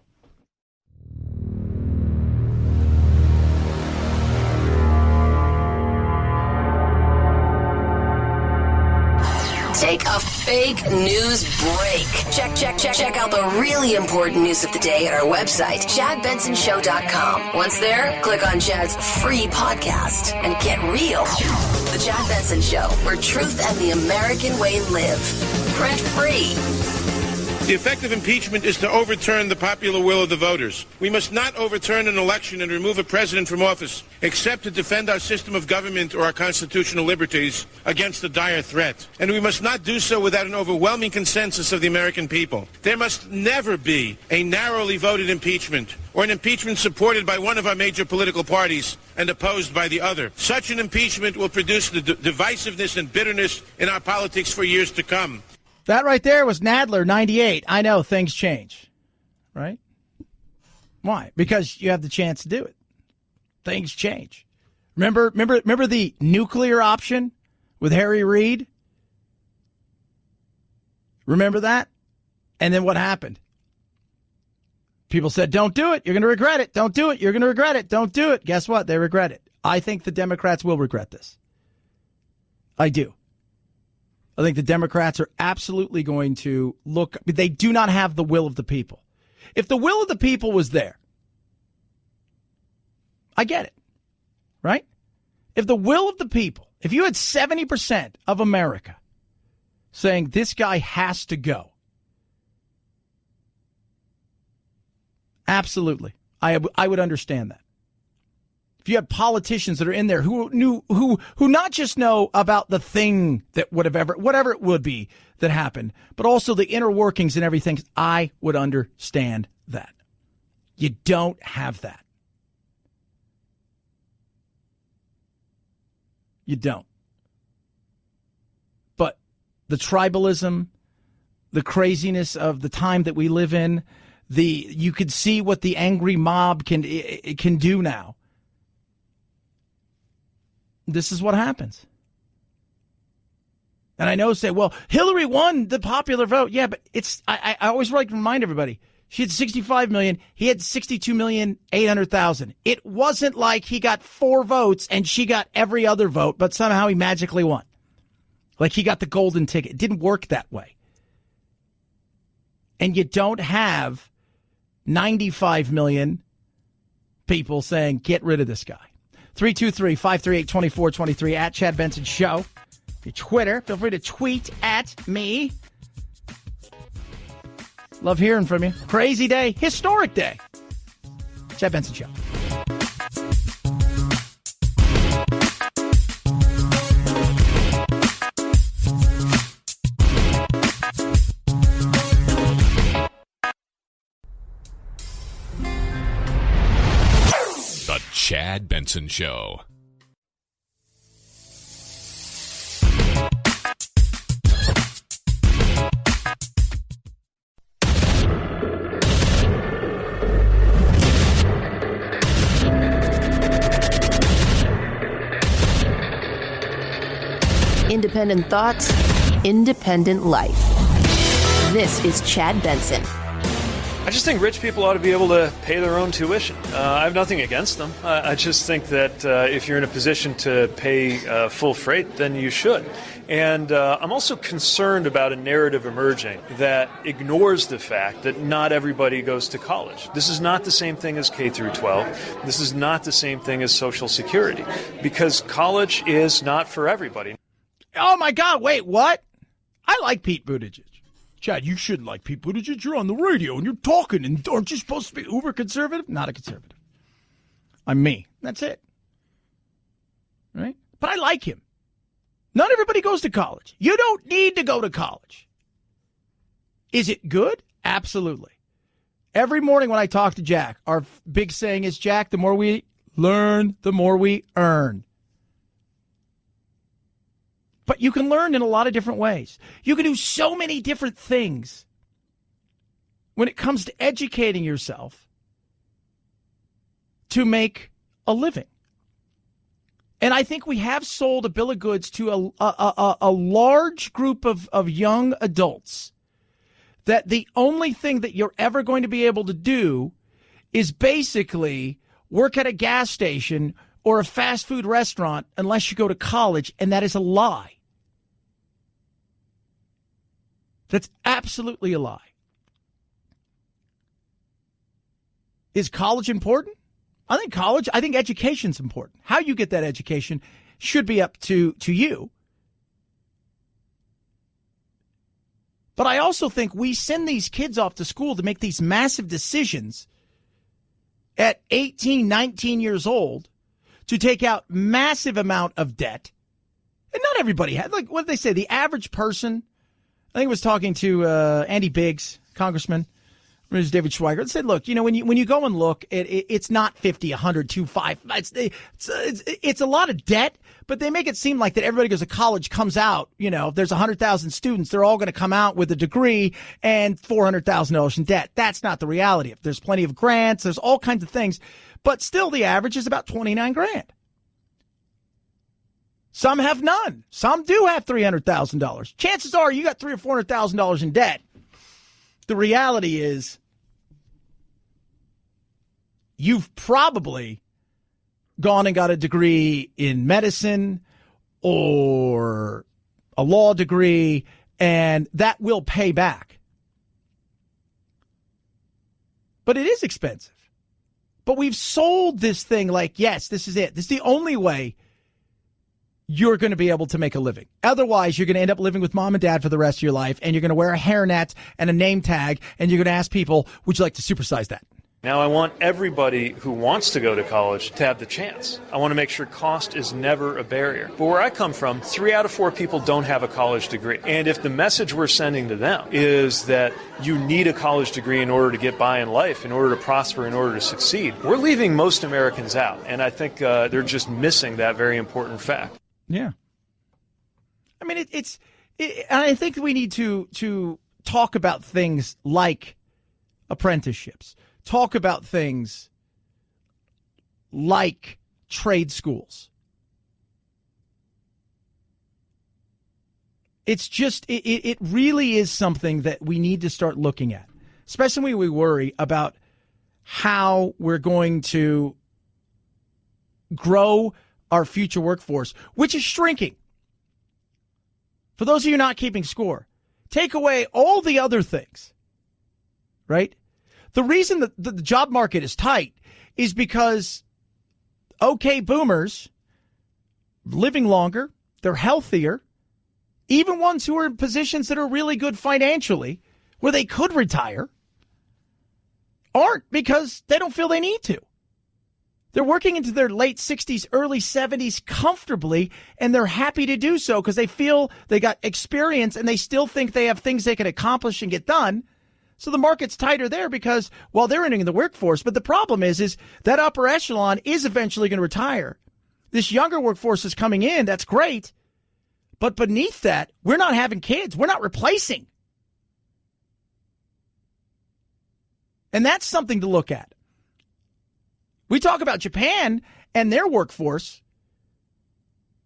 Take a fake news break. Check out the really important news of the day at our website, ChadBensonShow.com. Once there, click on Chad's free podcast and get real. The Chad Benson Show, where truth and the American way live. Print free. The effect of impeachment is to overturn the popular will of the voters. We must not overturn an election and remove a president from office, except to defend our system of government or our constitutional liberties against a dire threat. And we must not do so without an overwhelming consensus of the American people. There must never be a narrowly voted impeachment or an impeachment supported by one of our major political parties and opposed by the other. Such an impeachment will produce the divisiveness and bitterness in our politics for years to come. That right there was Nadler, 98. I know things change, right? Why? Because you have the chance to do it. Things change. Remember the nuclear option with Harry Reid? Remember that? And then what happened? People said, don't do it. You're going to regret it. Don't do it. You're going to regret it. Don't do it. Guess what? They regret it. I think the Democrats will regret this. I do. I think the Democrats are absolutely going to look. They do not have the will of the people. If the will of the people was there, I get it, right? If the will of the people, if you had 70% of America saying this guy has to go, absolutely, I would understand that. if you have politicians that are in there who not just know about the thing that whatever it would be that happened, but also the inner workings and everything, I would understand that. You don't have that. You don't. But the tribalism, the craziness of the time that we live in, you could see what the angry mob can do now. This is what happens. And I know say, well, Hillary won the popular vote. Yeah, but I always like to remind everybody, she had 65 million. He had 62,800,000. It wasn't like he got 4 votes and she got every other vote, but somehow he magically won. Like he got the golden ticket. It didn't work that way. And you don't have 95 million people saying, get rid of this guy. 323-538-2423 at Chad Benson Show. Your Twitter. Feel free to tweet at me. Love hearing from you. Crazy day. Historic day. Chad Benson Show. The Chad Benson Show. Independent thoughts, independent life. This is Chad Benson. I just think rich people ought to be able to pay their own tuition. I have nothing against them. I just think that if you're in a position to pay full freight, then you should. And I'm also concerned about a narrative emerging that ignores the fact that not everybody goes to college. This is not the same thing as K through 12. This is not the same thing as Social Security, because college is not for everybody. Oh, my God. Wait, what? I like Pete Buttigieg. Chad, you shouldn't like Pete Buttigieg. You're on the radio and you're talking, and aren't you supposed to be uber conservative? Not a conservative. I'm me. That's it. Right? But I like him. Not everybody goes to college. You don't need to go to college. Is it good? Absolutely. Every morning when I talk to Jack, our big saying is, Jack, the more we learn, the more we earn. But you can learn in a lot of different ways. You can do so many different things when it comes to educating yourself to make a living. And I think we have sold a bill of goods to a large group of young adults that the only thing that you're ever going to be able to do is basically work at a gas station or a fast food restaurant unless you go to college, and that is a lie. That's absolutely a lie. Is college important? I think education's important. How you get that education should be up to you. But I also think we send these kids off to school to make these massive decisions at 18, 19 years old to take out massive amount of debt. And not everybody had, like, what did they say? The average person, I think I was talking to Andy Biggs, Congressman, it was David Schweiger, and said, look, when you go and look, it's not 50, 100, 2, 5. It's a lot of debt, but they make it seem like that everybody goes to college, comes out, if there's 100,000 students, they're all going to come out with a degree and $400,000 in debt. That's not the reality. There's plenty of grants, there's all kinds of things, but still the average is about $29,000. Some have none. Some do have $300,000. Chances are you got $300,000 or $400,000 in debt. The reality is you've probably gone and got a degree in medicine or a law degree, and that will pay back. But it is expensive. But we've sold this thing like, yes, this is it. This is the only way you're going to be able to make a living. Otherwise, you're going to end up living with mom and dad for the rest of your life, and you're going to wear a hairnet and a name tag, and you're going to ask people, would you like to supersize that? Now, I want everybody who wants to go to college to have the chance. I want to make sure cost is never a barrier. But where I come from, 3 out of 4 people don't have a college degree. And if the message we're sending to them is that you need a college degree in order to get by in life, in order to prosper, in order to succeed, we're leaving most Americans out. And I think they're just missing that very important fact. Yeah. I mean, I think we need to talk about things like apprenticeships. Talk about things like trade schools. It's just, it really is something that we need to start looking at, especially when we worry about how we're going to grow our future workforce, which is shrinking. For those of you not keeping score, take away all the other things, right? The reason that the job market is tight is because, okay, boomers living longer, they're healthier, even ones who are in positions that are really good financially, where they could retire, aren't because they don't feel they need to. They're working into their late 60s, early 70s comfortably, and they're happy to do so because they feel they got experience and they still think they have things they can accomplish and get done. So the market's tighter there because, well, they're entering the workforce. But the problem is that upper echelon is eventually going to retire. This younger workforce is coming in. That's great. But beneath that, we're not having kids. We're not replacing. And that's something to look at. We talk about Japan and their workforce.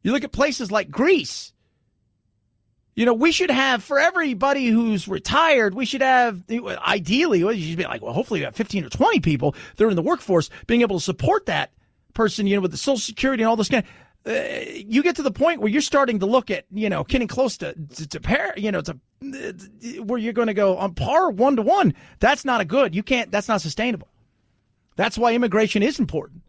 You look at places like Greece. You know, we should have, for everybody who's retired, we should have, ideally, you should be like, well, hopefully you have 15 or 20 people that are in the workforce being able to support that person, you know, with the Social Security and all this kind of, you get to the point where you're starting to look at, you know, getting close to pair, you know, where you're going to go on par 1-to-1. That's not that's not sustainable. That's why immigration is important,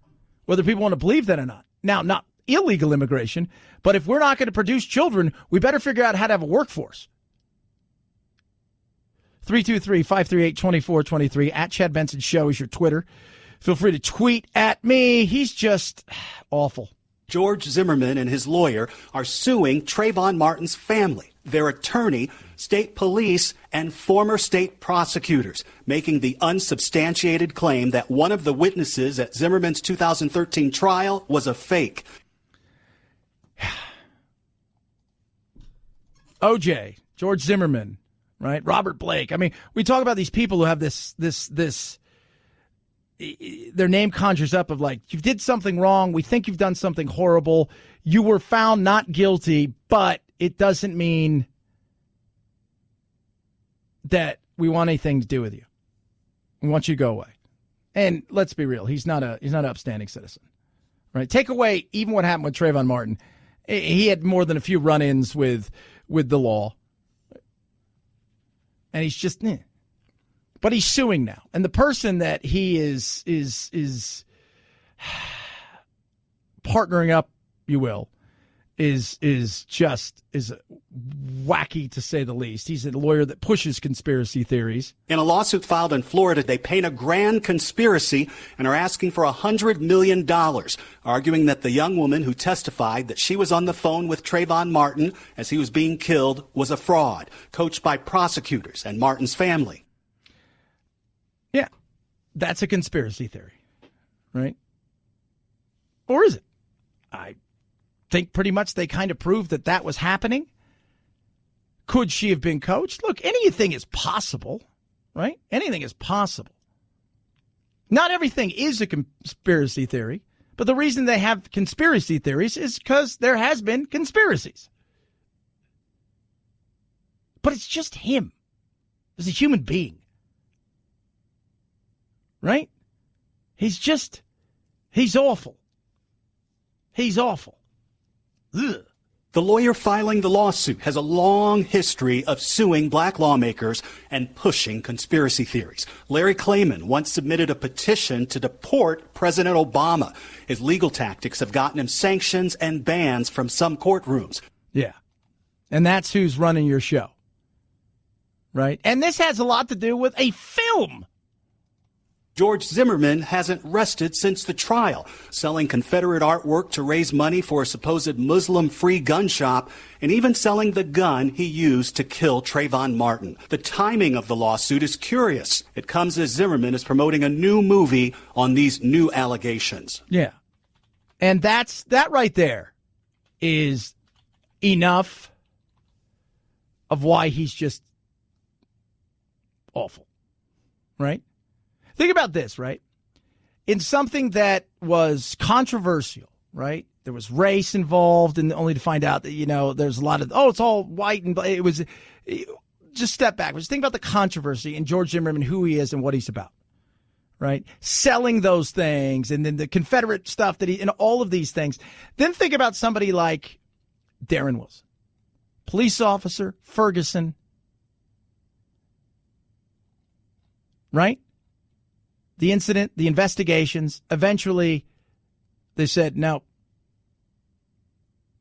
whether people want to believe that or not. Now, not illegal immigration, but if we're not going to produce children, we better figure out how to have a workforce. 323-538-2423 at Chad Benson Show is your Twitter. Feel free to tweet at me. He's just awful. George Zimmerman and his lawyer are suing Trayvon Martin's family, their attorney, state police, and former state prosecutors, making the unsubstantiated claim that one of the witnesses at Zimmerman's 2013 trial was a fake. OJ, George Zimmerman, right? Robert Blake. I mean, we talk about these people who have this, their name conjures up of like, you did something wrong. We think you've done something horrible. You were found not guilty, but it doesn't mean that we want anything to do with you. We want you to go away. And let's be real. He's not an upstanding citizen, right? Take away even what happened with Trayvon Martin. He had more than a few run-ins with the law. And he's just, But he's suing now. And the person that he is partnering up, you will, is wacky to say the least. He's a lawyer that pushes conspiracy theories. In a lawsuit filed in Florida, they paint a grand conspiracy and are asking for $100 million, arguing that the young woman who testified that she was on the phone with Trayvon Martin as he was being killed was a fraud, coached by prosecutors and Martin's family. Yeah, that's a conspiracy theory, right? Or is it? I think pretty much they kind of proved that was happening. Could she have been coached? Look, anything is possible, right? Anything is possible. Not everything is a conspiracy theory, but the reason they have conspiracy theories is because there has been conspiracies. But it's just him as a human being. Right? He's awful. He's awful. Ugh. The lawyer filing the lawsuit has a long history of suing black lawmakers and pushing conspiracy theories. Larry Clayman once submitted a petition to deport President Obama. His legal tactics have gotten him sanctions and bans from some courtrooms. Yeah. And that's who's running your show. Right? And this has a lot to do with a film. George Zimmerman hasn't rested since the trial, selling Confederate artwork to raise money for a supposed Muslim-free gun shop, and even selling the gun he used to kill Trayvon Martin. The timing of the lawsuit is curious. It comes as Zimmerman is promoting a new movie on these new allegations. Yeah. And that right there is enough of why he's just awful, right? Think about this, right? In something that was controversial, right? There was race involved, and only to find out that, there's a lot of, it's all white and it was, just step back. Just think about the controversy in George Zimmerman, who he is and what he's about, right? Selling those things and then the Confederate stuff and all of these things. Then think about somebody like Darren Wilson, police officer, Ferguson, right? The incident, the investigations, eventually they said, no.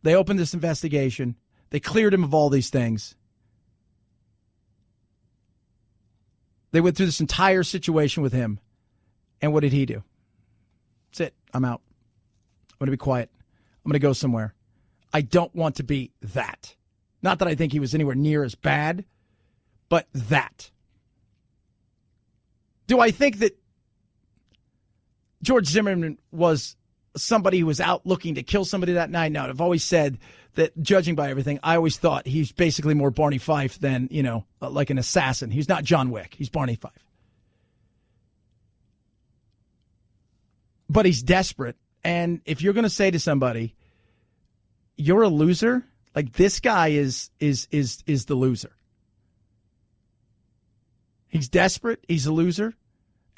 They opened this investigation. They cleared him of all these things. They went through this entire situation with him. And what did he do? That's it. I'm out. I'm going to be quiet. I'm going to go somewhere. I don't want to be that. Not that I think he was anywhere near as bad, but that. Do I think that George Zimmerman was somebody who was out looking to kill somebody that night? No, I've always said that, judging by everything, I always thought he's basically more Barney Fife than, like an assassin. He's not John Wick. He's Barney Fife. But he's desperate. And if you're going to say to somebody, you're a loser, like this guy is the loser. He's desperate. He's a loser.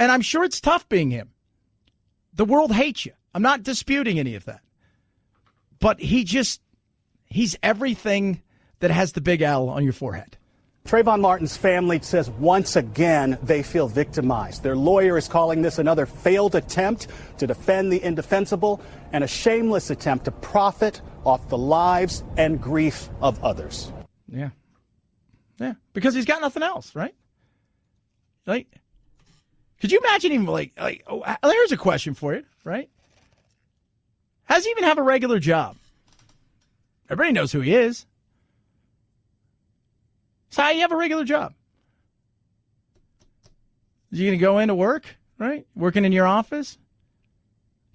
And I'm sure it's tough being him. The world hates you. I'm not disputing any of that. But he's everything that has the big L on your forehead. Trayvon Martin's family says once again they feel victimized. Their lawyer is calling this another failed attempt to defend the indefensible and a shameless attempt to profit off the lives and grief of others. Yeah. Yeah. Because he's got nothing else, right? Like, could you imagine him here's a question for you, right? How does he even have a regular job? Everybody knows who he is. So how do you have a regular job? Is he going to go into work, right? Working in your office?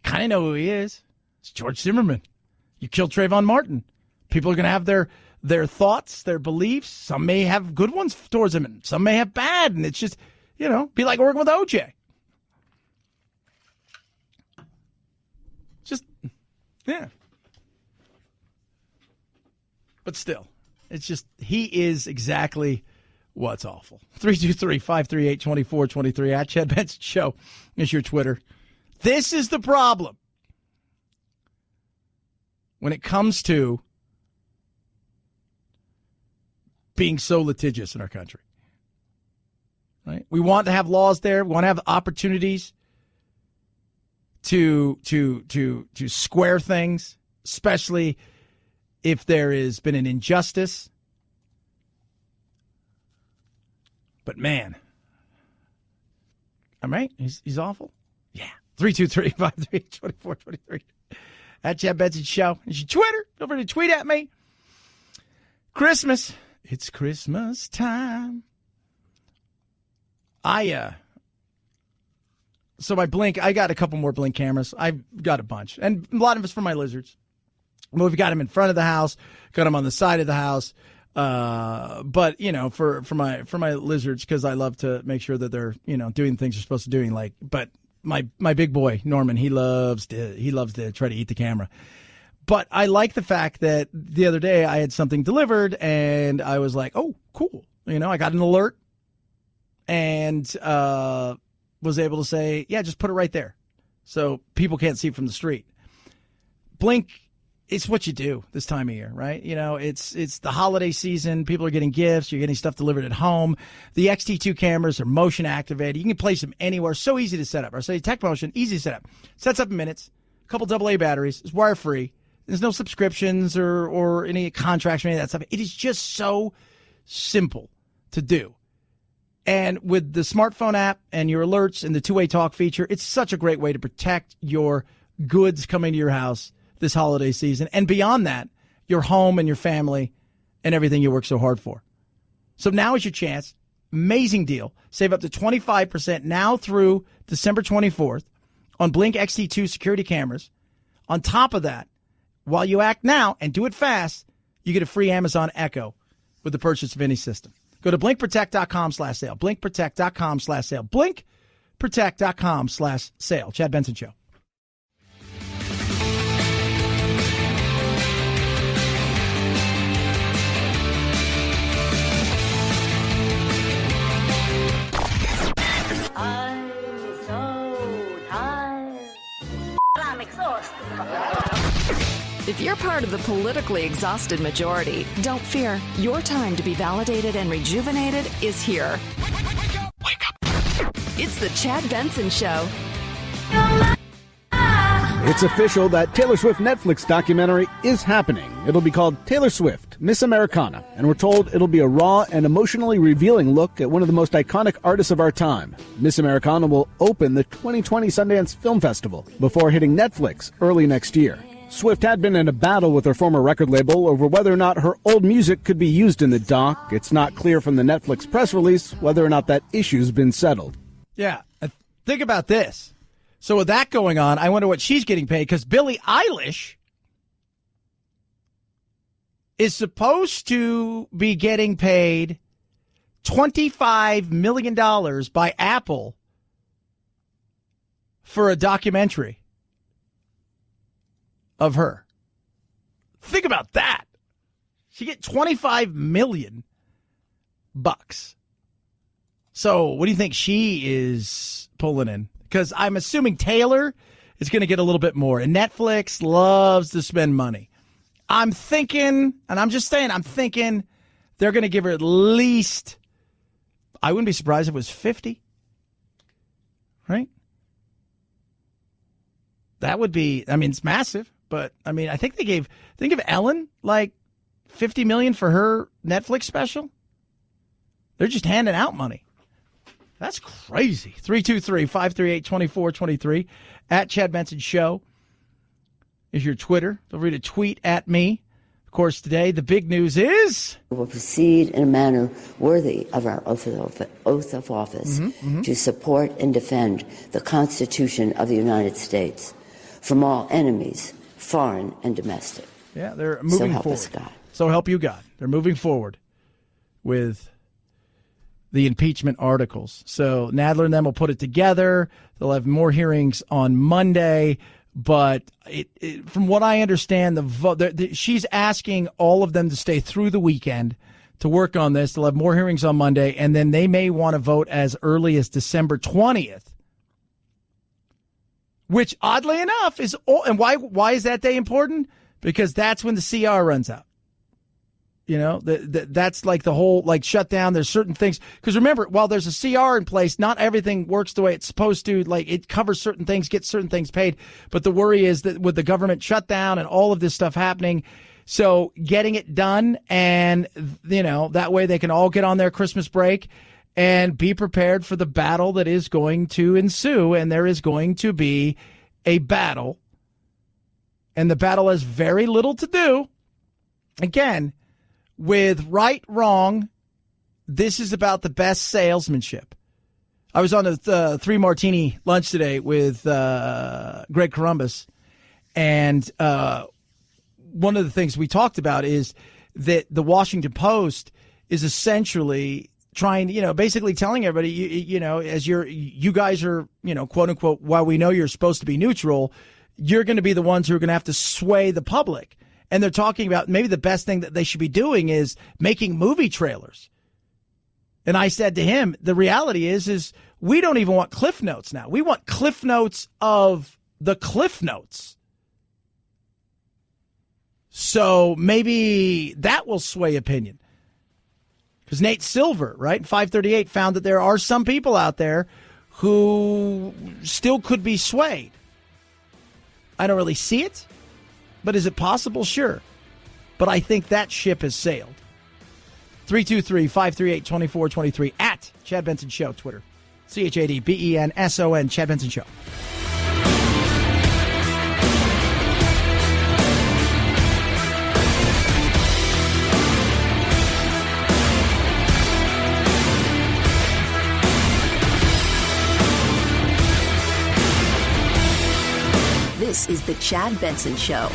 Kind of know who he is. It's George Zimmerman. You killed Trayvon Martin. People are going to have their thoughts, their beliefs. Some may have good ones towards him, and some may have bad. And it's just, be like working with OJ. Just, yeah. But still, it's just, he is exactly what's awful. 323-538-2423 at Chad Benson Show is your Twitter. This is the problem when it comes to being so litigious in our country. Right? We want to have laws there. We want to have opportunities to square things, especially if there has been an injustice. But man, all right, he's awful. Yeah. 323-538-2423 at Chad Benson Show. It's your Twitter. Don't forget to tweet at me. Christmas. It's Christmas time. So my Blink, I got a couple more Blink cameras. I've got a bunch. And a lot of it's for my lizards. We've got them in front of the house, got them on the side of the house. But for my lizards, because I love to make sure that they're, doing things they're supposed to do. But my big boy, Norman, he loves to try to eat the camera. But I like the fact that the other day I had something delivered and I was like, oh, cool. I got an alert. And was able to say, yeah, just put it right there so people can't see from the street. Blink, it's what you do this time of year, right? It's the holiday season. People are getting gifts. You're getting stuff delivered at home. The XT2 cameras are motion activated. You can place them anywhere. So easy to set up. Or say Tech Motion, easy to set up. Sets up in minutes. A couple AA batteries. It's wire free. There's no subscriptions or any contracts or any of that stuff. It is just so simple to do. And with the smartphone app and your alerts and the two-way talk feature, it's such a great way to protect your goods coming to your house this holiday season. And beyond that, your home and your family and everything you work so hard for. So now is your chance. Amazing deal. Save up to 25% now through December 24th on Blink XT2 security cameras. On top of that, while you act now and do it fast, you get a free Amazon Echo with the purchase of any system. Go to blinkprotect.com/sale. Blinkprotect.com/sale. Blinkprotect.com/sale. Chad Benson Show. I'm so tired. I'm exhausted. If you're part of the politically exhausted majority, don't fear. Your time to be validated and rejuvenated is here. Wake up. It's the Chad Benson Show. It's official that Taylor Swift Netflix documentary is happening. It'll be called Taylor Swift, Miss Americana, and we're told it'll be a raw and emotionally revealing look at one of the most iconic artists of our time. Miss Americana will open the 2020 Sundance Film Festival before hitting Netflix early next year. Swift had been in a battle with her former record label over whether or not her old music could be used in the doc. It's not clear from the Netflix press release whether or not that issue's been settled. Yeah, think about this. So with that going on, I wonder what she's getting paid, because Billie Eilish is supposed to be getting paid $25 million by Apple for a documentary of her. Think about that. She get $25 million. So what do you think she is pulling in? Because I'm assuming Taylor is going to get a little bit more. And Netflix loves to spend money. I'm thinking, and I'm just saying, they're going to give her at least, I wouldn't be surprised if it was 50. Right? That would be, it's massive. But, I think they gave Ellen like $50 million for her Netflix special. They're just handing out money. That's crazy. 323-538-2423 at Chad Benson Show is your Twitter. Feel free to tweet at me. Of course, today the big news is we will proceed in a manner worthy of our oath of office to support and defend the Constitution of the United States from all enemies, foreign and domestic. Yeah, they're moving forward. So help us God. So help you God. They're moving forward with the impeachment articles. So Nadler and them will put it together. They'll have more hearings on Monday. But from what I understand, she's asking all of them to stay through the weekend to work on this. They'll have more hearings on Monday, and then they may want to vote as early as December 20th. Which, oddly enough, is – and why is that day important? Because that's when the CR runs out. You know, that's like the whole shutdown. There's certain things. Because remember, while there's a CR in place, not everything works the way it's supposed to. Like, it covers certain things, gets certain things paid. But the worry is that with the government shutdown and all of this stuff happening, so getting it done and, that way they can all get on their Christmas break and be prepared for the battle that is going to ensue. And there is going to be a battle. And the battle has very little to do, again, with right, wrong. This is about the best salesmanship. I was on a three martini lunch today with Greg Columbus, and one of the things we talked about is that the Washington Post is essentially trying, basically telling everybody, as you guys are, quote unquote, while we know you're supposed to be neutral, you're going to be the ones who are going to have to sway the public. And they're talking about maybe the best thing that they should be doing is making movie trailers. And I said to him, the reality is we don't even want Cliff Notes now. We want Cliff Notes of the Cliff Notes. So maybe that will sway opinion. Because Nate Silver, right, 538, found that there are some people out there who still could be swayed. I don't really see it. But is it possible? Sure. But I think that ship has sailed. 323-538-2423 at At Chad Benson Show, Twitter. ChadBenson, Chad Benson Show. This is the Chad Benson Show.